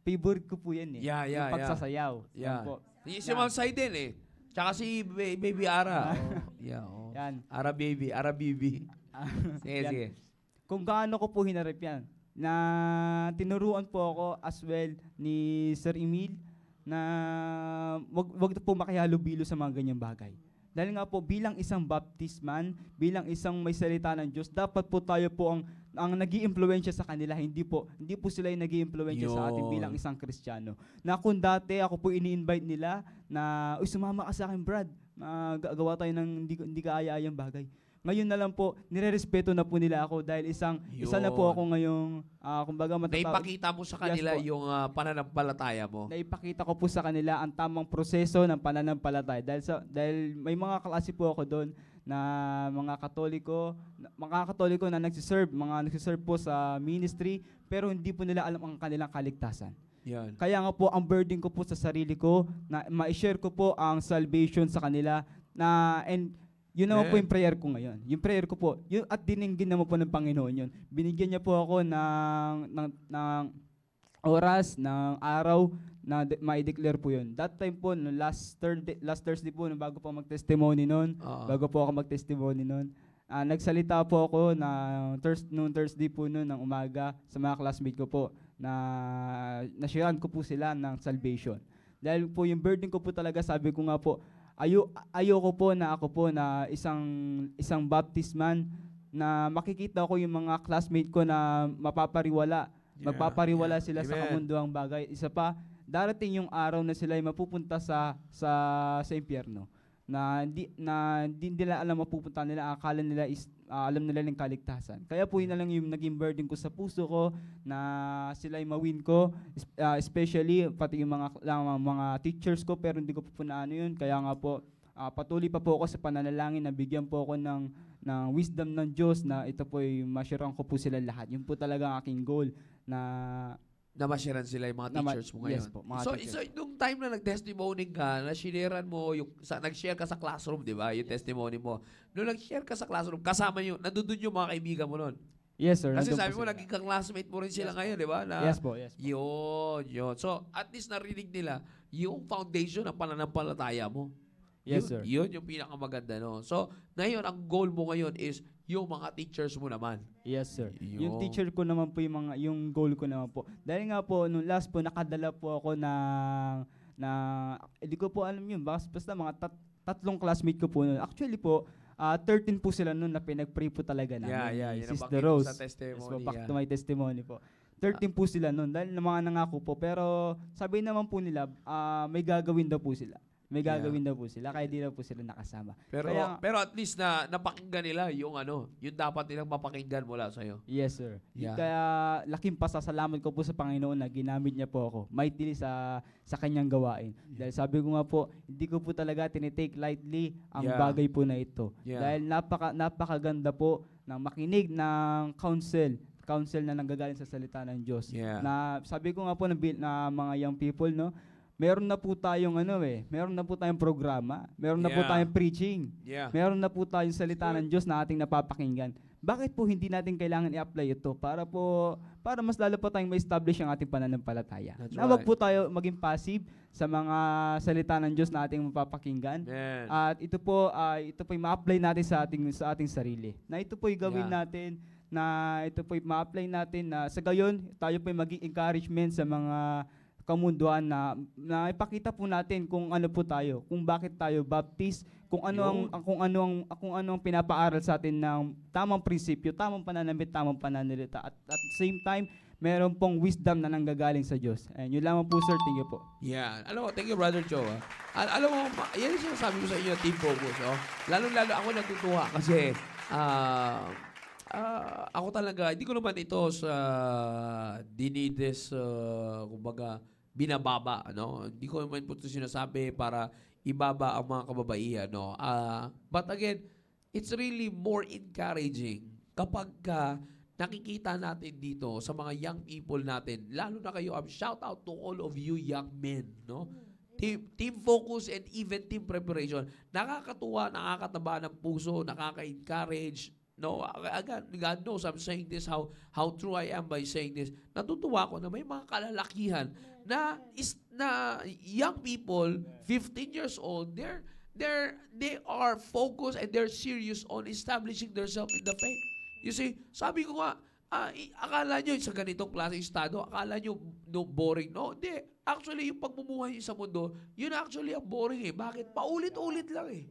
Speaker 5: favorite ko po yan eh. Yung pagsasayaw. Yan po.
Speaker 2: Si Ma'am Saiden eh. Tsaka si Baby Ara.
Speaker 5: Yan.
Speaker 2: Ara Baby. Sige,
Speaker 5: Yan.
Speaker 2: sige.
Speaker 5: Kung gaano ko po hinarap yan, na tinuruan po ako as well ni Sir Emil na wag po makihalubilo sa mga ganyang bagay. Dahil nga po bilang isang Baptist man, bilang isang may salita ng Diyos, dapat po tayo po ang nag-iimpluwensya sa kanila, hindi po sila yung nag-iimpluwensya sa atin bilang isang Kristiyano. Na kung dati ako po ini-invite nila na, sumama ka sa akin, Brad, gawa tayo ng hindi kaaya-ayang bagay. Ngayon na lang po, nire-respeto na po nila ako dahil isa na po ako ngayong, kumbaga
Speaker 2: Naipakita mo sa kanila
Speaker 5: Yes po.
Speaker 2: yung pananampalataya mo.
Speaker 5: Naipakita ko po sa kanila ang tamang proseso ng pananampalataya. Dahil may mga klase po ako doon na mga Katoliko na nagsiserve po sa ministry, pero hindi po nila alam ang kanilang kaligtasan.
Speaker 2: Yan.
Speaker 5: Kaya nga po, ang burden ko po sa sarili ko, na ma-share ko po ang salvation sa kanila, and yun naman po yung prayer ko ngayon. Yung prayer ko po, at dininggin naman po ng Panginoon yun. Binigyan niya po ako ng oras, ng araw, na ma-declare po yun. That time po, no, last Thursday po, bago po mag-testimony nun, nagsalita po ako noong Thursday po nun ng umaga sa mga classmate ko po, na-sharean ko po sila ng salvation. Dahil po yung burden ko po talaga, sabi ko nga po, ayoko po na ako po na isang Baptist man na makikita ko yung mga classmate ko na mapapariwala. Magpapariwala sila sa kamunduang bagay. Isa pa, darating yung araw na sila ay mapupunta sa impyerno. Na hindi nila alam mapupunta nila, akala nila alam nila yung kaligtasan. Kaya po yun na lang yung naging burden ko sa puso ko na sila ay mawin ko, especially pati yung mga teachers ko, pero hindi ko po na yun. Kaya nga po, patuloy pa po ako sa pananalangin na bigyan po ako ng wisdom ng Diyos na ito po ay masyarang ko po sila lahat. Yun po talaga ang aking goal na
Speaker 2: Namasyaran sila yung mga teachers mo ngayon.
Speaker 5: Yes po, mga
Speaker 2: So,
Speaker 5: teachers.
Speaker 2: nung time na nag-testimony ka, na-sharean mo, nag-share ka sa classroom, di ba? Yung testimony mo. Nung nag-share ka sa classroom, kasama nyo, nandun yung mga kaibigan mo nun.
Speaker 5: Yes, sir.
Speaker 2: Kasi
Speaker 5: nandun
Speaker 2: sabi
Speaker 5: po
Speaker 2: mo,
Speaker 5: sila.
Speaker 2: naging classmate mo rin sila ngayon, di ba?
Speaker 5: Yes po.
Speaker 2: Yun. So, at least narinig nila yung foundation ng pananampalataya mo.
Speaker 5: Yes, sir.
Speaker 2: Yun yung pinakamaganda, no? So, ngayon, ang goal mo ngayon is yung mga teachers mo naman.
Speaker 5: Yes, sir.
Speaker 2: Yun.
Speaker 5: Yung teacher ko naman po, yung goal ko naman po. Dahil nga po, nung last po, nakadala po ako hindi ko po alam yun. Basta mga tatlong classmate ko po nun. Actually po, 13 po sila nun na pinag-pray po talaga namin.
Speaker 2: Yun ang
Speaker 5: Sister
Speaker 2: bakit mo
Speaker 5: Rose.
Speaker 2: sa testimony.
Speaker 5: Yes po, back to my testimony po. 13 po sila nun. Dahil mga nangako po. Pero sabi naman po nila, may gagawin daw po sila. May gagawin daw po sila, kaya di daw po sila nakasama.
Speaker 2: Pero
Speaker 5: Kaya-
Speaker 2: pero at least na napakinggan nila yung yung dapat nilang mapakinggan mula sa iyo.
Speaker 5: Yes, sir.
Speaker 2: Yeah.
Speaker 5: Kaya laking pasasalamat ko po sa Panginoon na ginamit niya po ako mightily sa kanyang gawain. Dahil sabi ko nga po, hindi ko po talaga tinitake lightly ang
Speaker 2: Yeah.
Speaker 5: bagay po na ito.
Speaker 2: Yeah.
Speaker 5: Dahil napakaganda po ng makinig ng counsel na nanggagaling sa salita ng Diyos.
Speaker 2: Yeah.
Speaker 5: Na sabi ko nga po na mga young people, no, meron na po tayong meron na po tayong programa, meron na po
Speaker 2: Yeah.
Speaker 5: tayong preaching.
Speaker 2: Yeah.
Speaker 5: Meron na po tayong salita ng Diyos na ating napapakinggan. Bakit po hindi natin kailangan i-apply ito para mas lalo po tayong ma-establish ang ating pananampalataya?
Speaker 2: That's
Speaker 5: Na wag
Speaker 2: right.
Speaker 5: po tayo maging passive sa mga salita ng Diyos na ating mapapakinggan.
Speaker 2: Man.
Speaker 5: At ito po yung ma-apply natin sa ating sarili. Na ito po yung gawin
Speaker 2: Yeah.
Speaker 5: natin, na ito po yung ma-apply natin na sa gayon tayo po yung maging encouragement sa mga kamunduan na ipakita po natin kung ano po tayo, kung bakit tayo baptist, kung ano ang pinapaaral sa atin ng tamang prinsipyo, tamang pananamit, tamang pananalita. At the same time, meron pong wisdom na nanggagaling sa Diyos. And yun lamang po, sir. Thank you po.
Speaker 2: Yeah. Alam mo, thank you, Brother Joe. Alam mo, yan yung sinasabi ko sa inyo, team focus. Oh. Lalo-lalo ako natutuwa kasi ako talaga, hindi ko naman ito sa dinides, kumbaga, binababa. Ano? Hindi ko naman po ito sinasabi para ibaba ang mga kababaihan. No? But again, it's really more encouraging kapag nakikita natin dito sa mga young people natin, lalo na kayo, shout out to all of you young men, no? Team focus and even team preparation. Nakakatuwa, nakakataba ng puso, nakaka-encourage. No, again, God knows I'm saying this how true I am by saying this. Natutuwa ko na may mga kalalakihan na young people, 15 years old, they are focused and they're serious on establishing themselves in the faith. You see, sabi ko nga, akala nyo sa ganitong klaseng estado, akala nyo boring. No, hindi. Actually, yung pagmumuhay sa mundo, yun actually ang boring eh. Bakit? Paulit-ulit lang eh.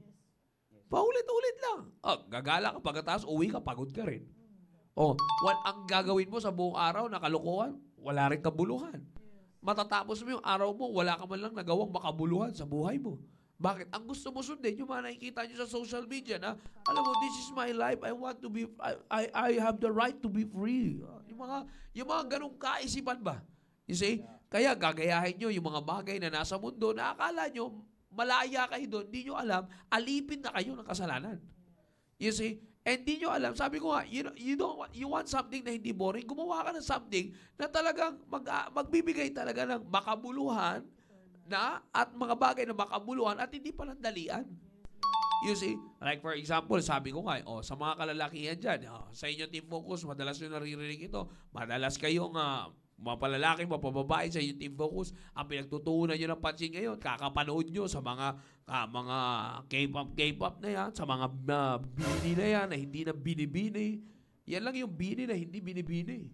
Speaker 2: Paulit-ulit lang. Gagala ka pagkatapos, uwi ka, pagod ka rin. Ang gagawin mo sa buong araw na kalokohan, wala rin kabuluhan. Matatapos mo yung araw mo, wala ka man lang nagawang makabuluhan sa buhay mo. Bakit? Ang gusto mo sundin, yung mga nakikita nyo sa social media na, alam mo, this is my life, I want to be, I have the right to be free. Yung mga ganong kaisipan ba? You see? Kaya gagayahin nyo yung mga bagay na nasa mundo na akala nyo, malaya kayo doon, hindi nyo alam, alipin na kayo ng kasalanan. You see? And hindi nyo alam, sabi ko nga, you want something na hindi boring, gumawa ka ng something na talagang magbibigay talaga ng makabuluhan at mga bagay na makabuluhan at hindi panandalian. You see? Like for example, sabi ko nga, sa mga kalalakihan dyan, sa inyo team focus, madalas nyo naririnig ito, madalas kayong mga palalaki, mga pababae sa yung team focus, ang pinagtutuunan nyo ng pansin ngayon, kakapanood nyo sa mga K-pop na yan, sa mga bini na yan, na hindi na binibini. Yan lang yung bini na hindi binibini.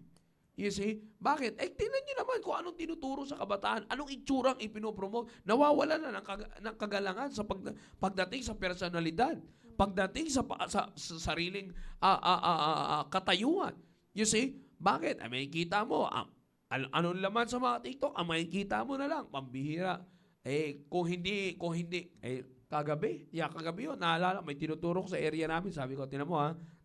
Speaker 2: You see? Bakit? Tingnan nyo naman kung anong tinuturo sa kabataan, anong itsurang ipinopromote. Nawawala na ng kagalangan sa pagdating sa personalidad, pagdating sa sariling katayuan. You see? Bakit? Makikita mo, anong laman sa mga TikTok, makikita mo na lang, pambihira. Kung hindi, kagabi yun, naalala, may tinuturo ko sa area namin, sabi ko, tinan mo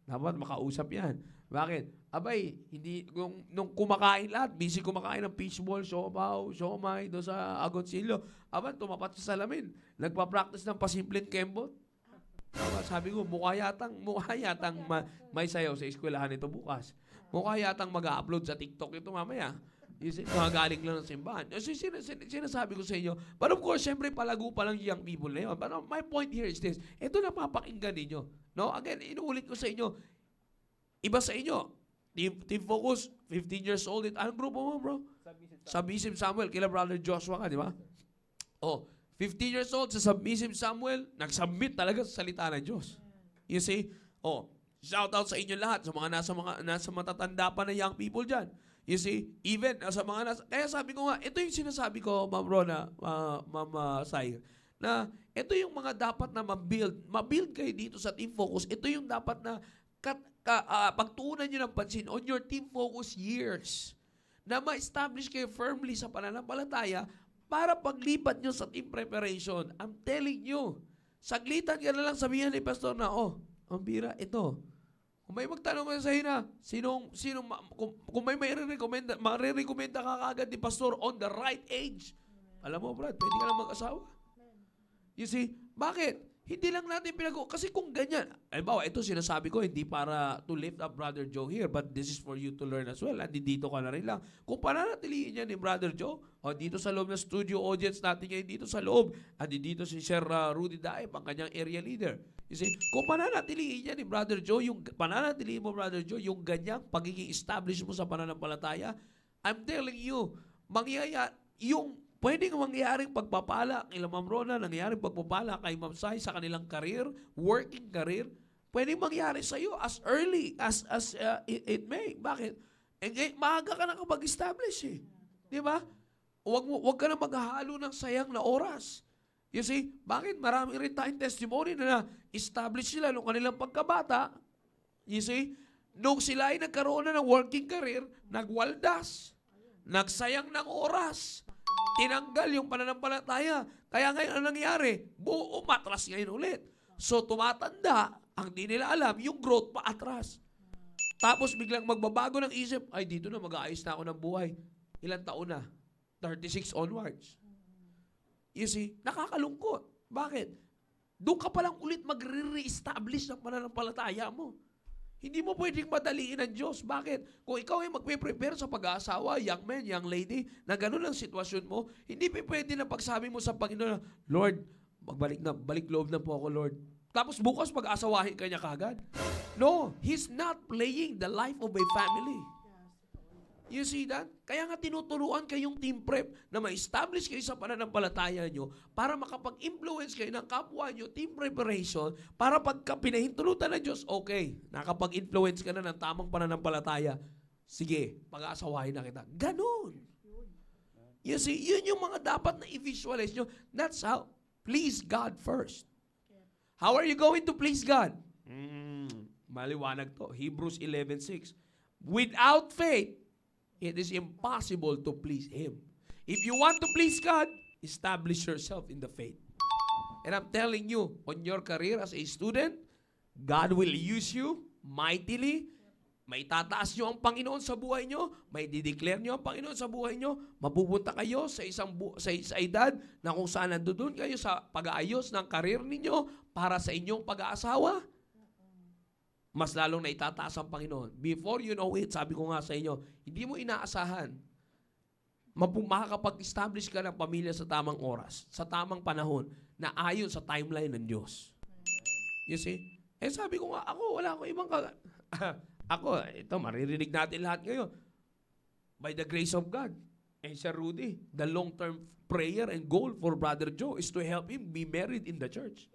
Speaker 2: dapat makausap yan. Bakit? Abay, hindi, nung kumakain lahat, busy kumakain ng fishball, siopaw, siomay, doon sa Agoncillo. Abay, tumapat sa salamin. Nagpa-practice ng pasimpleng kembot. Sabi ko, mukha yatang may sayaw sa eskwelahan ito bukas. Mukha yatang mag-upload sa TikTok ito mamaya. Mga galing lang ng simbahan. So, sinasabi ko sa inyo, but of course, syempre palago pa lang young people na yun. But my point here is this, ito na mapapakinggan ninyo. No? Again, inuulit ko sa inyo, iba sa inyo, team focus, 15 years old, anong grupo mo, bro? Submissive Samuel, kila Brother Joshua ka, di ba? 15 years old, sa Submissive Samuel, nag-submit talaga sa salita ng Diyos. You see? Shout out sa inyo lahat, sa mga nasa matatanda pa na young people dyan. You see, even sa mga kaya sabi ko nga, ito yung sinasabi ko, Ma'am Rona, Ma'am Sair, na ito yung mga dapat na mabuild kayo dito sa team focus. Ito yung dapat na pagtuunan nyo ng pansin on your team focus years. Na ma-establish kayo firmly sa pananampalataya para paglipat nyo sa team preparation, I'm telling you, saglitan ka na lang sabihan ni pastor na, oh, ang bira, ito. Kung may magtanong ka sa na, kung may marirekomenda ka kagad ni pastor on the right age, alam mo, Brad, pwede ka lang mag-asawa. You see, bakit? Hindi lang natin kasi kung ganyan, bawa, ito sinasabi ko, hindi para to lift up Brother Joe here, but this is for you to learn as well. Andi dito ka na rin lang. Kung pananatiliin niya ni Brother Joe, o dito sa loob ng studio audience natin ngayon, dito sa loob, andi dito si Sir Rudy Daep, ang kanyang area leader. You see, kung pananatiliin niya ni Brother Joe, pananatiliin mo, Brother Joe, yung ganyang pagiging established mo sa pananampalataya, I'm telling you, pwedeng mangyaring pagpapala kay Ma'am Rona, nangyaring pagpapala kay Ma'am Sai sa kanilang career, working career, pwedeng mangyari sa iyo as early as it may. Bakit? Maaga ka na kapag-establish eh. Di ba? Huwag ka na maghahalo ng sayang na oras. You see, bakit? Marami rin tayong testimony na establish sila nung kanilang pagkabata. You see, nung sila ay nagkaroon na ng working career, nagwaldas, nagsayang ng oras, tinanggal yung pananampalataya. Kaya ngayon, ang nangyari? Umatras ngayon ulit. So, tumatanda, ang di nila alam, yung growth paatras. Tapos, biglang magbabago ng isip, ay, dito na, mag-aayos na ako ng buhay. Ilang taon na? 36 onwards. You see, nakakalungkot. Bakit? Doon ka palang ulit magre-re-establish ng pananampalataya mo. Hindi mo pwedeng madaliin ang Diyos. Bakit? Kung ikaw ay magpe-prepare sa pag-aasawa, young man, young lady, na ganun ang sitwasyon mo, hindi pwede na pagsabi mo sa Panginoon, Lord, balik loob na po ako, Lord. Tapos bukas pag-aasawahin ka niya kagad. No, He's not playing the life of a family. You see that? Kaya nga tinuturuan kayong team prep na ma-establish kayo sa pananampalataya nyo para makapag-influence kayo ng kapwa nyo, team preparation, para pagka pinahintulutan ng Diyos, okay, nakapag-influence ka na ng tamang pananampalataya, sige, pag-aasawahin na kita. Ganon. You see, yun yung mga dapat na i-visualize nyo. That's how, please God first. How are you going to please God? Maliwanag to. Hebrews 11:6. Without faith, it is impossible to please Him. If you want to please God, establish yourself in the faith. And I'm telling you, on your career as a student, God will use you mightily. May tataas nyo ang Panginoon sa buhay nyo, may dideclare nyo ang Panginoon sa buhay nyo, mapupunta kayo sa sa edad na kung saan nandoon kayo sa pag-aayos ng career ninyo para sa inyong pag-aasawa, mas lalong na itataas ang Panginoon. Before you know it, sabi ko nga sa inyo, hindi mo inaasahan, makakapag-establish ka ng pamilya sa tamang oras, sa tamang panahon, na ayon sa timeline ng Diyos. You see? Sabi ko nga, wala akong ibang ito, maririnig natin lahat ngayon. By the grace of God, Sir Rudy, the long-term prayer and goal for Brother Joe is to help him be married in the church.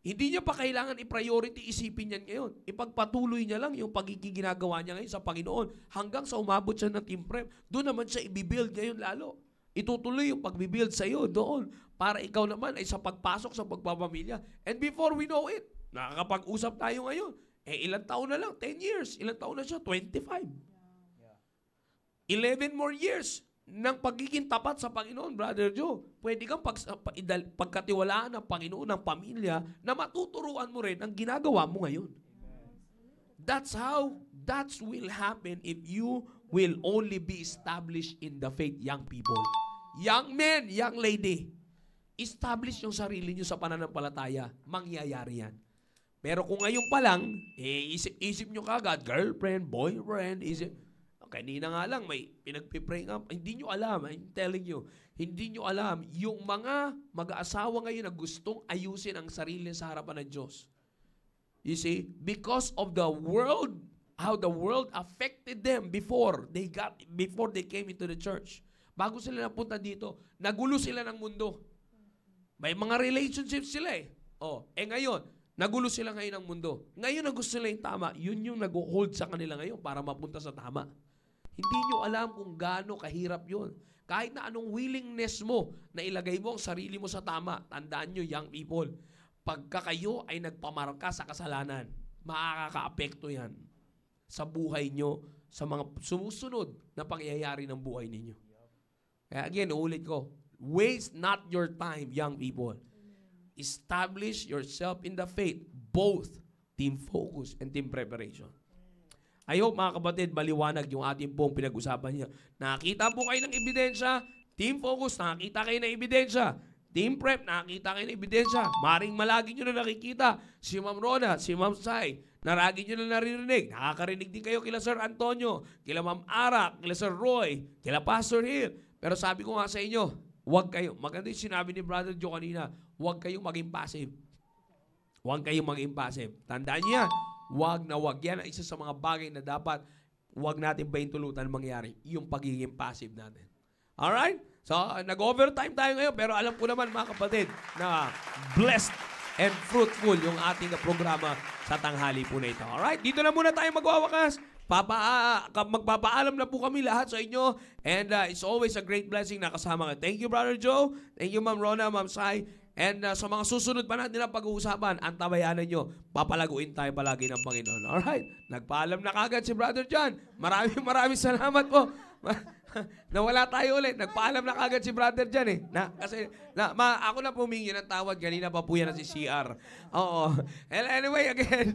Speaker 2: Hindi niya pa kailangan i-priority isipin yan ngayon. Ipagpatuloy niya lang yung pagiging ginagawa niya ngayon sa Panginoon hanggang sa umabot siya ng team prep. Doon naman siya i-build ngayon lalo. Itutuloy yung pag-build sa iyo doon para ikaw naman ay sa pagpasok sa pagpapamilya. And before we know it, nakakapag-usap tayo ngayon. Ilang taon na lang? 10 years. Ilang taon na siya? 25. 11 more years ng pagiging tapat sa Panginoon, Brother Joe. Pwede kang pagkatiwalaan ng Panginoon ng pamilya na matuturuan mo rin ang ginagawa mo ngayon. That will happen if you will only be established in the faith, young people. Young men, young lady, establish yung sarili nyo sa pananampalataya. Mangyayari yan. Pero kung ngayon pa lang, isip nyo kagad, girlfriend, boyfriend, kanina nga lang, may pinagpipray nga. Hindi nyo alam, I'm telling you. Hindi nyo alam, yung mga mag-aasawa ngayon na gustong ayusin ang sarili sa harapan ng Diyos. You see, because of the world, how the world affected them before they came into the church. Bago sila napunta dito, nagulo sila ng mundo. May mga relationships sila eh. Ngayon, nagulo sila ngayon ng mundo. Ngayon na gusto nila yung tama, yun yung nag-hold sa kanila ngayon para mapunta sa tama. Hindi nyo alam kung gaano kahirap yun. Kahit na anong willingness mo na ilagay mo ang sarili mo sa tama, tandaan nyo, young people, pagka kayo ay nagpamarka sa kasalanan, makaka-apekto yan sa buhay nyo, sa mga sumusunod na pangyayari ng buhay ninyo. Kaya again, uulit ko, waste not your time, young people. Establish yourself in the faith, both team focus and team preparation. I hope mga kapatid, maliwanag yung ating pong pinag-usapan niya. Nakakita po kayo ng ebidensya, team focus, nakakita kayo ng ebidensya. Team prep, nakakita kayo ng ebidensya. Maring malagi nyo na nakikita. Si Ma'am Rona, si Ma'am Sai, naragi nyo na naririnig. Nakakarinig din kayo kila Sir Antonio, kila Ma'am Ara, kila Sir Roy, kila Pastor Hill. Pero sabi ko nga sa inyo, huwag kayo. Maganda yung sinabi ni Brother Joe kanina, huwag kayong maging passive. Huwag kayong maging passive. Tandaan niyo yan. Huwag na huwag. Yan ang isa sa mga bagay na dapat huwag natin paintulutan mangyari. Yung pagiging passive natin. Alright? So, nag-overtime tayo ngayon. Pero alam ko naman mga kapatid na blessed and fruitful yung ating programa sa tanghali po na ito. Alright? Dito na muna tayo magwawakas. Magpapaalam na po kami lahat sa inyo. And it's always a great blessing na kasama ka. Thank you, Brother Joe. Thank you, Ma'am Rona, Ma'am Sai. And sa mga susunod pa natin na pag-uusapan, ang tabayanan nyo, papalaguin tayo palagi ng Panginoon. Alright? Nagpaalam na kagad si Brother John. Maraming salamat po. Nawala tayo ulit. Nagpaalam na kagad si Brother John eh. Ako na pumingi ng tawad. Kanina pa po yan si CR. Oo. And anyway, again,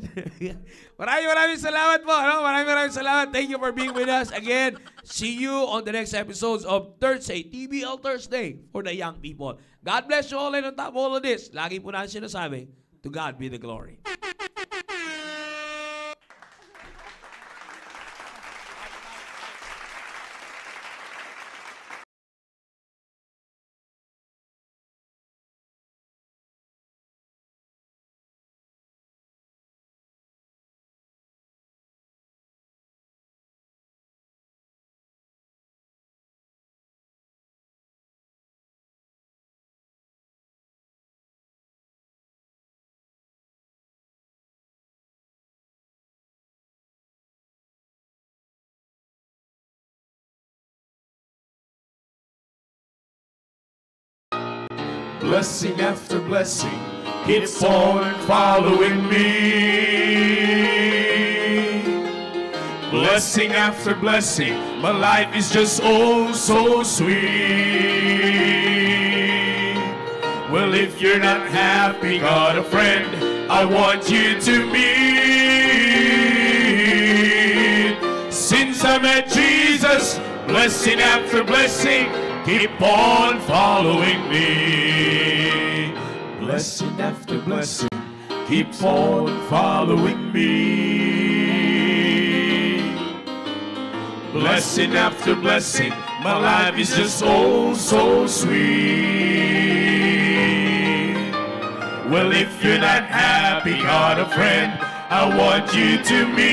Speaker 2: maraming salamat po. No? Maraming salamat. Thank you for being with us. Again, see you on the next episodes of Thursday, TBL Thursday for the young people. God bless you all, and on top of all of this, lagi po natin sinasabi, to God be the glory.
Speaker 6: Blessing after blessing keeps on following me. Blessing after blessing, my life is just oh so sweet. Well, if you're not happy, got a friend I want you to meet. Since I met Jesus, blessing after blessing keep on following me. Blessing after blessing keeps on following me. Blessing after blessing, my life is just oh so sweet. Well, if you're not happy, got a friend I want you to meet.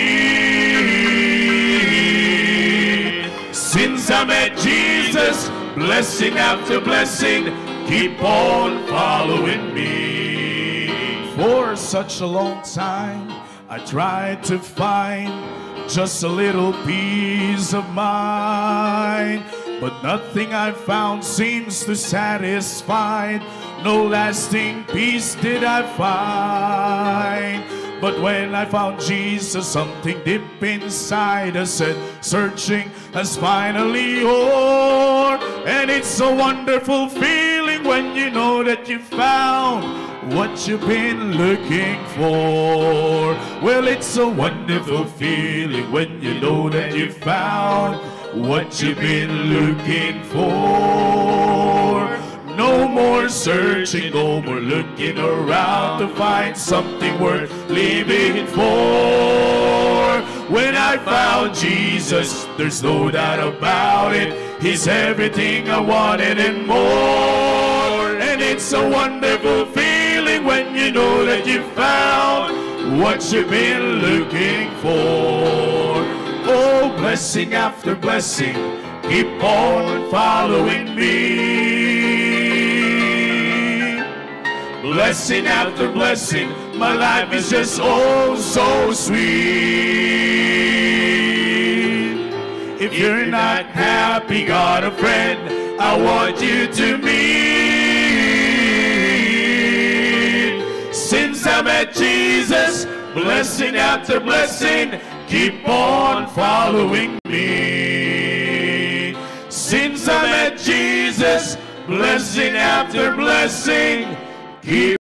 Speaker 6: Since I met Jesus, blessing after blessing keep on following me. For such a long time I tried to find just a little peace of mind, but nothing I found seems to satisfy. No lasting peace did I find. But when I found Jesus, something deep inside us said, searching has finally o'er. And it's a wonderful feeling when you know that you found what you've been looking for. Well, it's a wonderful feeling when you know that you found what you've been looking for. No more searching, no more looking around to find something worth living for. When I found Jesus, there's no doubt about it, He's everything I wanted and more. And it's a wonderful feeling when you know that you found what you've been looking for. Oh, blessing after blessing keep on following me. Blessing after blessing, my life is just oh so sweet. If you're not happy, got a friend I want you to meet. Since I met Jesus, blessing after blessing keep on following me. Since I met Jesus, blessing after blessing. Keep